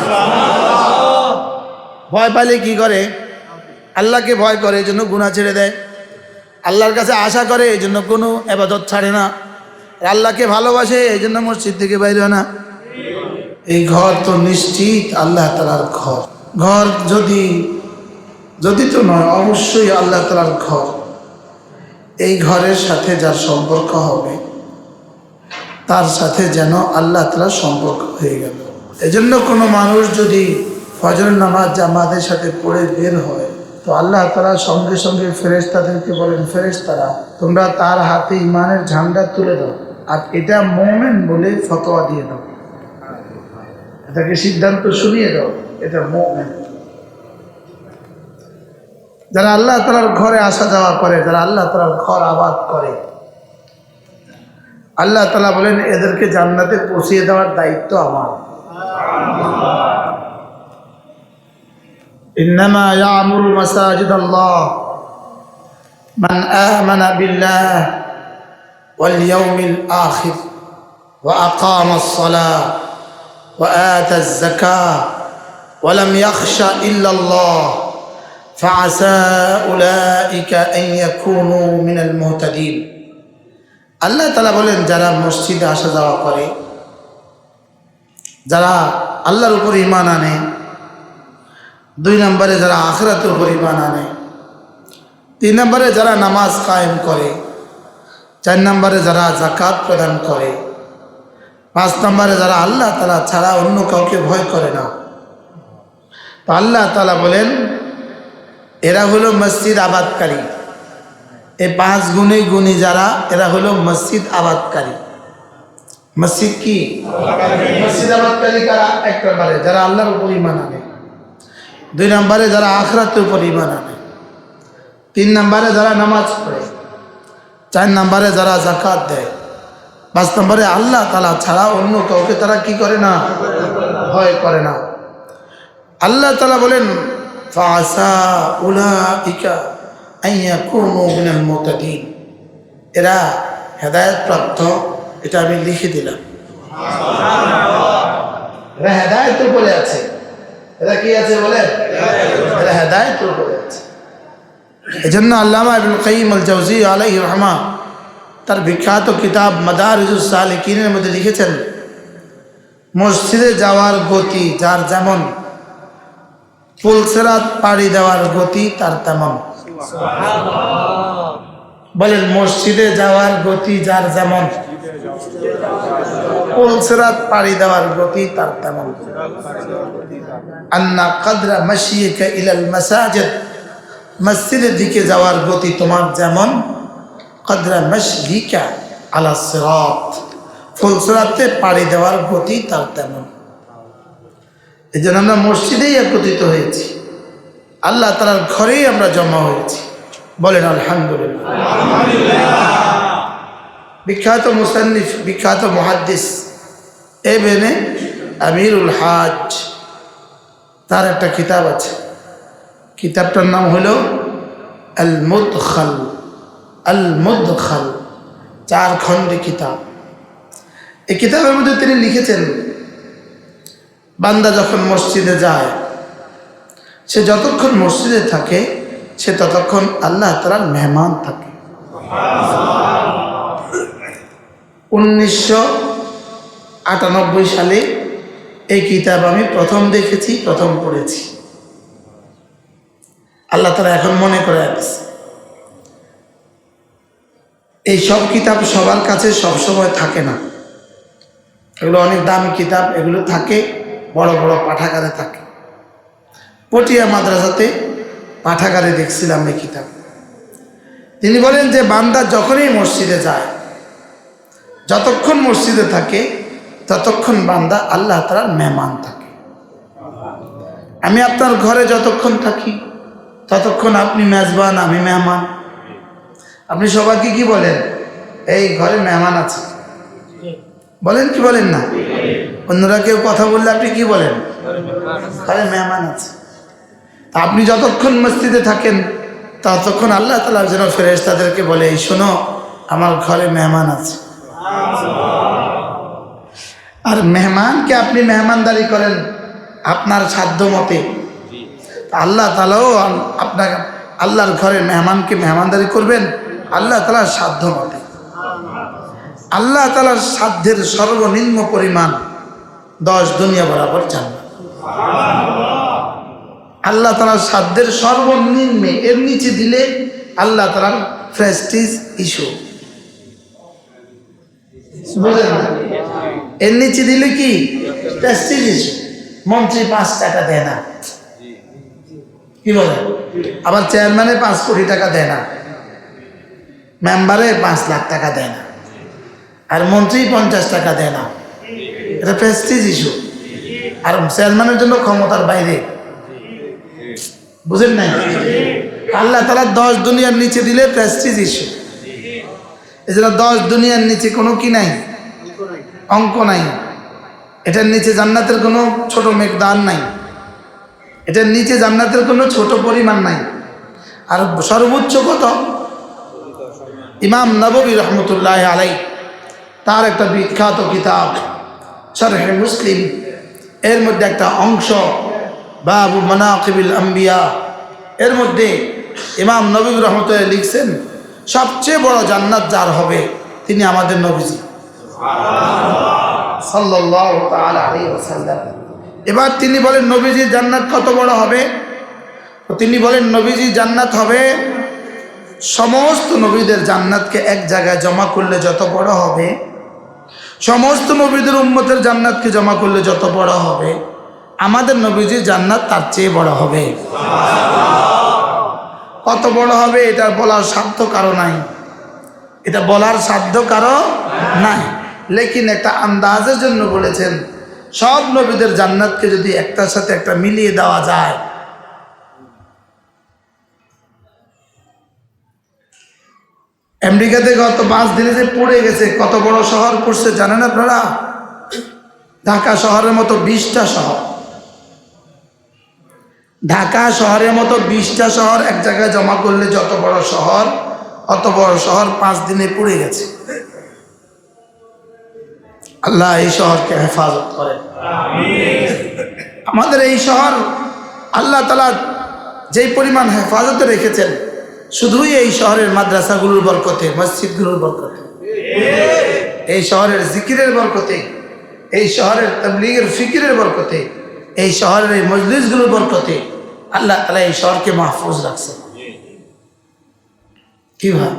ভয় পাইলে কি করে? আল্লাহকে ভয় করে এই জন্য গুনাহ ছেড়ে দেয়, আল্লাহর কাছে আশা করে এই জন্য কোনো ইবাদত ছাড়ে না, আল্লাহকে ভালোবাসে এই জন্য মসজিদ থেকে বাইরে হয় না। এই ঘর তো নিশ্চিত আল্লাহ তাআলার ঘর, ঘর যদি তো নয়, অবশ্যই আল্লাহ তাআলার ঘর। এই ঘরের সাথে যার সম্পর্ক হবে তার সাথে যেন আল্লাহ তাআলার সম্পর্ক হয়ে গেল। এজন্য কোনো মানুষ যদি ফজরের নামাজ জামাতের সাথে পড়ে বের হয় তো আল্লাহ তাআলা সঙ্গে সঙ্গে ফেরেশতাদেরকে বলেন, ফেরেশতারা তোমরা তার হাতে ঈমানের ঝান্ডা তুলে দাও আর এটা মুমিন বলে ফতোয়া দিয়ে দাও, এটাকে সিদ্ধান্ত শুনিয়ে দাও, এটা মুমিন। যারা আল্লাহ তাআলার ঘরে আসা যাওয়া করে, যারা আল্লাহ তাআলার ঘর আবাদ করে, আল্লাহ তাআলা বলেন এদেরকে জান্নাতে পৌঁছিয়ে দেওয়ার দায়িত্ব আমার। ইন্নামা ইয়ামুরু মাসাজিদাল্লাহ মান আমানা বিল্লাহ ওয়াল ইয়াউমিল আখির ওয়া আকামাস সালাহ ওয়া আতাজ যাকাহ ওয়া লাম ইয়াখশা ইল্লাল্লাহ ফাআসা উলাইকা আন ইয়াকুনু মিনাল মুহতাদিন। আল্লাহ তাআলা বলেন যারা মসজিদে আসা যাওয়া করে, যারা আল্লাহর উপর ঈমান আনে, 2 নম্বরে যারা আখিরাতের উপর ঈমান আনে, 3 নম্বরে যারা নামাজ কায়েম করে, 4 নম্বরে যারা যাকাত প্রদান করে, 5 নম্বরে যারা আল্লাহ তাআলা ছাড়া অন্য কাউকে ভয় করে না, তো আল্লাহ তাআলা বলেন এরা হলো মসজিদ আবাদকারী। এই 5 গুণী যারা, এরা হলো মসজিদ আবাদকারী। মসজিদ কি? মসজিদ আবাদকারী কারা? 1 নম্বরে যারা আল্লাহর উপর ঈমান আনে, 2 নম্বরে যারা আখিরাতের উপর ঈমান আনে, 3 নম্বরে যারা নামাজ পড়ে, 4 নম্বরে যারা যাকাত দেয়, 5 নম্বরে আল্লাহ তাআলা ছাড়া অন্য কাউকে তারা কি করে না? ভয় করে না। আল্লাহ তাআলা বলেন ফাআসা উলাইকা আন ইয়াকুনু মিনাল মুহতাদিন, এরা হেদায়েত প্রাপ্ত, এটা আমি লিখে দিলাম। এরা হেদায়েতের উপরে আছে। এরা কি আছে বলেন? এরা হেদায়েতের উপরে আছে। এজন্য আল্লামা ইবনে কাইয়িম আল জাওজি আলাইহি রাহমা তার বিখ্যাত কিতাব মাদারিজুস সালিকিনের মধ্যে লিখেছেন, মসজিদে যাওয়ার গতি যার যেমন, ফুলসিরাত পাড়ি দেওয়ার গতি তার তেমন। বলেন মসজিদে যাওয়ার গতি যার যেমন, ফুলসিরাত পাড়ি দেওয়ার গতি তার তেমন। আন্না কদরা মাশিয়িকা ইলাল মাসাজিদ, মসজিদের দিকে যাওয়ার গতি তোমার যেমন, কদরা মাশিয়িকা আলা সিরাত, ফুলসিরাতে পাড়ি দেওয়ার গতি তার তেমন। এই জন্য আমরা মসজিদেই একত্রিত হয়েছি, আল্লাহ তাআলার ঘরেই আমরা জমা হয়েছি। বলেন আলহামদুলিল্লাহ। বিখ্যাত মুসান্নিফ, বিখ্যাত মুহাদ্দিস ইবনে আমিরুল হাজ, তার একটা কিতাব আছে, কিতাবটার নাম হলো আল মুদখাল। আল মুদখাল 4 খণ্ডে কিতাব। এই কিতাবের মধ্যে তিনি লিখেছেন, বান্দা যখন মসজিদে যায়, সে যতক্ষণ মসজিদে থাকে সে ততক্ষণ আল্লাহ তাআলার মেহমান থাকে। 1998 সালে এই কিতাব আমি প্রথম দেখেছি, প্রথম পড়েছি। আল্লাহ তাআলা এখন মনে করে আছে। এই সব কিতাব সবার কাছে সবসময় থাকে না, এগুলো অনেক দামি কিতাব, এগুলো থাকে বড় বড় পাঠাগারে থাকে। পটিয়া মাদ্রাসাতে পাঠাগারে দেখছিলাম এই কিতাব। তিনি বলেন যে বান্দা যখনই মসজিদে যায়, যতক্ষণ মসজিদে থাকে ততক্ষণ বান্দা আল্লাহ তাআলার মেহমান থাকে। আমি আপনার ঘরে যতক্ষণ থাকি ততক্ষণ আপনি মেজবান, আমি মেহমান। আপনি সবাইকে কি বলেন? এই ঘরে মেহমান আছে বলেন কি বলেন না? অন্যরা কেউ কথা বললে আপনি কি বলেন? ঘরে মেহমান আছে। তা আপনি যতক্ষণ মসজিদে থাকেন ততক্ষণ আল্লাহ তাআলা যেন ফেরেশতাদেরকে বলে, এই শোনো, আমার ঘরে মেহমান আছে। আর মেহমানকে আপনি মেহমানদারি করেন আপনার সাধ্য মতে, আল্লাহ তাআলাও আপনার আল্লাহর ঘরে মেহমানকে মেহমানদারি করবেন আল্লাহ তাআলার সাধ্য মতে। আল্লাহ তাআলার সাধ্যের সর্বনিম্ন পরিমাণ 10 দুনিয়া বরাবর জান্নাত। আল্লাহ তাআলার সাধ্যের সর্বনিম্নে, এর নিচে দিলে আল্লাহ তাআলার প্রেস্টিজ ইস্যু, বুঝলেন না? এর নিচে দিলে কি প্রেস্টিজ ইস্যু। মন্ত্রী 5 টাকা দেয় না, কি বলে? আবার চেয়ারম্যানে 5 কোটি টাকা দেয় না, মেম্বারে 5 লাখ টাকা দেয় না, আর মন্ত্রী 50 টাকা দেয় না। এটা প্রেস্টিজ ইস্যু। আর চেয়ারম্যানের জন্য ক্ষমতার বাইরে, বুঝেন নাই? আল্লাহ তাআলা 10 দুনিয়ার নিচে দিলে প্রেস্টিজ ইস্যু। এজন্য 10 দুনিয়ার নিচে কোনো কি নাই, অঙ্ক নাই। এটার নিচে জান্নাতের কোনো ছোট মেকদার নাই, এটার নিচে জান্নাতের কোনো ছোট পরিমাণ নাই। আর সর্বোচ্চ কত? ইমাম নববী রহমতুল্লাহ আলাইহি তার একটা বিখ্যাত কিতাব শরহে মুসলিম, এর মধ্যে একটা অংশ বাবু মানাকিবিল আম্বিয়া, এর মধ্যে ইমাম নবী রহমতুল্লাহ লিখছেন, সবচেয়ে বড় জান্নাত যার হবে তিনি আমাদের নবীজি সাল্লাল্লাহু তাআলা আলাইহি ওয়াসাল্লাম। এবার তিনি বলেন নবীজির জান্নাত কত বড় হবে? তো তিনি বলেন নবীজির জান্নাত হবে সমস্ত নবীদের জান্নাতকে এক জায়গায় জমা করলে যত বড় হবে, সমস্ত নবীদের উম্মতের জান্নাতকে জমা করলে যত বড় হবে, আমাদের নবীজির জান্নাত তার চেয়ে বড় হবে। কত বড় হবে এটা বলার সাধ্য কারো নাই, এটা বলার সাধ্য কারো নাই। লেকিন একটা আন্দাজের জন্য বলেছেন, সব নবীদের জান্নাতকে যদি একটার সাথে একটা মিলিয়ে দেওয়া যায়, আমেরিকাতে গত 5 দিনে যে পড়ে গেছে, কত বড় শহর পড়ছে জানেন আপনারা? ঢাকা শহরের মতো 20টা শহর, ঢাকা শহরের মতো 20টা শহর এক জায়গায় জমা করলে যত বড় শহর, অত বড় শহর 5 দিনে পড়ে গেছে। আল্লাহ এই শহরকে হেফাজত করেন। আমাদের এই শহর আল্লাহ তাআলা যেই পরিমাণ হেফাজতে রেখেছেন, শুধুই এই শহরের মাদ্রাসাগুলোর বরকতে, মসজিদগুলোর বরকতে, এই শহরের জিকিরের বরকতে, এই শহরের তাবলীগের ফিকিরের বরকতে, এই শহরের এই মজলিসগুলোর বরকতে আল্লাহ তাআলা এই শহরকে মাহফুজ রাখছেন। কি ভাই?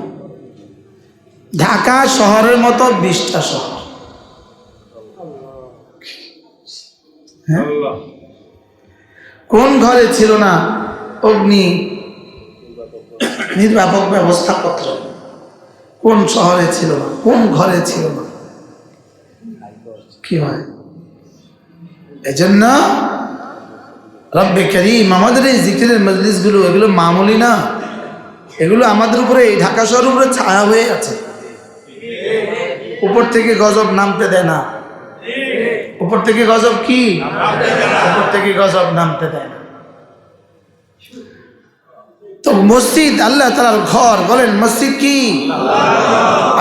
ঢাকা শহরের মতো 20টা শহর, হ্যাঁ? কোন ঘরে ছিল না অগ্নি নির্বাপক ব্যবস্থাপত্র? কোন শহরে ছিল না? কোন ঘরে ছিল না? কি হয়? এজন্য রব্বে করিম আমাদের এই জিকিরের মজলিসগুলো, এগুলো মামুলি না, এগুলো আমাদের উপরে, এই ঢাকা শহরের উপরে ছায়া হয়ে আছে। উপর থেকে গজব নামতে দেয় না, উপর থেকে গজব কি, উপর থেকে গজব নামতে দেয় না। তো মসজিদ আল্লাহ তাআলার ঘর, বলেন মসজিদ কি?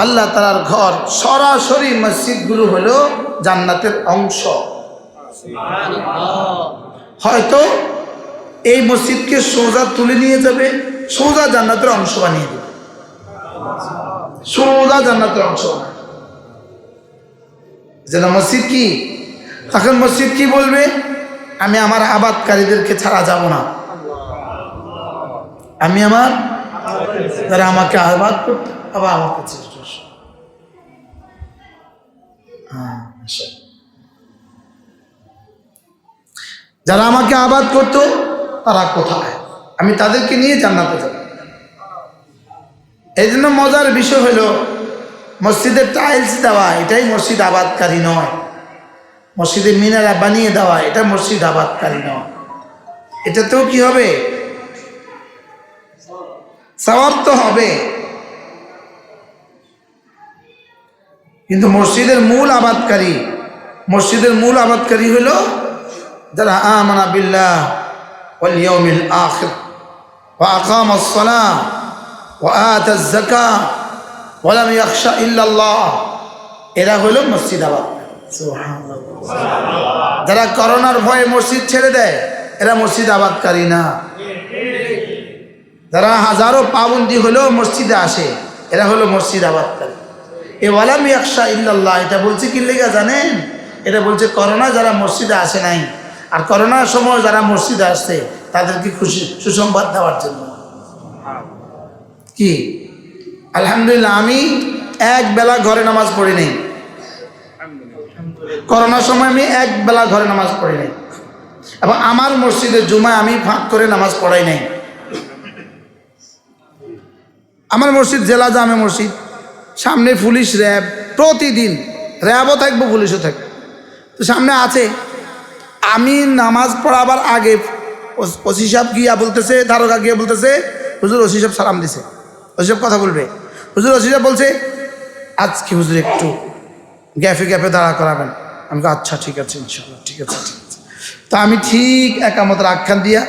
আল্লাহ তাআলার ঘর। সরাসরি মসজিদগুলো হলো জান্নাতের অংশ। হয়তো এই মসজিদকে সোজা তুলে নিয়ে যাবে, সোজা জান্নাতের অংশ বানিয়ে দেবে, সোজা জান্নাতের অংশ। যেন মসজিদ কি, তখন মসজিদ কি বলবে? আমি আমার আবাদকারীদেরকে ছাড়া যাব না, আমি আমার যারা আমাকে আবাদ করতে, আবার আমার কাছে যারা আমাকে আবাদ করতো তারা কোথায়, আমি তাদেরকে নিয়ে জান্নাতে যাব। এই জন্য মজার বিষয় হলো মসজিদের টাইলস দেওয়া এটাই মসজিদ আবাদকারী নয়, মসজিদে মিনারা বানিয়ে দেওয়া এটা মসজিদ আবাদকারী নয়। এটাতেও কি হবে? সওয়াব তো হবে, কিন্তু মসজিদের মূল আবাদকারী হলো যারা আমানা বিল্লাহ ওয়াল ইয়াউমিল আখির ওয়া আকামাস সালাহ ওয়া আতাজ যাকাহ ওয়া লাম ইয়াখশা ইল্লাল্লাহ, এরা হলো মসজিদ আবাদকারী। সুবহানাল্লাহ। যারা করোনার ভয়ে মসজিদ ছেড়ে দেয় এরা মসজিদ আবাদকারী না। যারা হাজারো পাবন্দি হলেও মসজিদে আসে এরা হলো মসজিদ আবাদকারী। এ ওয়ালাম ইয়াখশা ইল্লাল্লাহ এটা বলছে কি লেগা জানেন? এটা বলছে করোনা যারা মসজিদে আসে নাই আর করোনার সময় যারা মসজিদে আসছে তাদেরকে খুশি সুসংবাদ দেওয়ার জন্য। কি আলহামদুলিল্লাহ, আমি এক বেলা ঘরে নামাজ পড়ি নাই। করোনার সময় আমি এক বেলা ঘরে নামাজ পড়ি নাই এবং আমার মসজিদের জুমায় আমি ফাঁক করে নামাজ পড়াই নাই। আমার মসজিদ জেলা জামে মসজিদ, সামনে পুলিশ র্যাব, প্রতিদিন র্যাবও থাকবো পুলিশও থাকবে, তো সামনে আছে। আমি নামাজ পড়াবার আগে ওসি সাহেব গিয়া বলতেছে, দারোগা গিয়ে বলতেছে, হুজুর ওসি সাহেব সালাম দিছে, ওসি সাহেব কথা বলবে। হুজুর ওসি সাহেব বলছে আজকে হুজুর একটু গ্যাপে দাঁড়া করাবেন। আমি আচ্ছা ঠিক আছে ইনশাল্লাহ, ঠিক আছে। তো আমি ঠিক একামতের আখ্যান দিয়া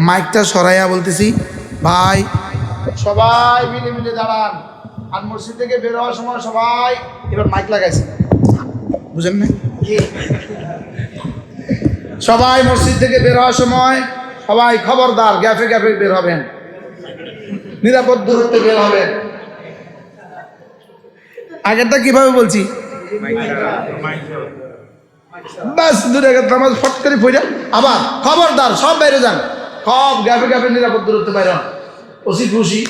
মাইকটা সরাইয়া বলতেছি, ভাই সবাই মিলে দাঁড়ান। আর মসজিদ থেকে বের হওয়ার সময় সবাই এবার মাইক লাগাইছে, বুঝেন না? সবাই মসজিদ থেকে বের হওয়ার সময় সবাই খবরদার গ্যাপে বের হবেন, নিরাপদ দূরত্বে বের হবেন। আগেরটা কিভাবে বলছি? বাস দূরে নামাজ ফট করে পড়ে আবার খবরদার সব বাইরে যান, সব গ্যাপে নিরাপদ দূরত্বে বাইরে হন। ওসি খুশি।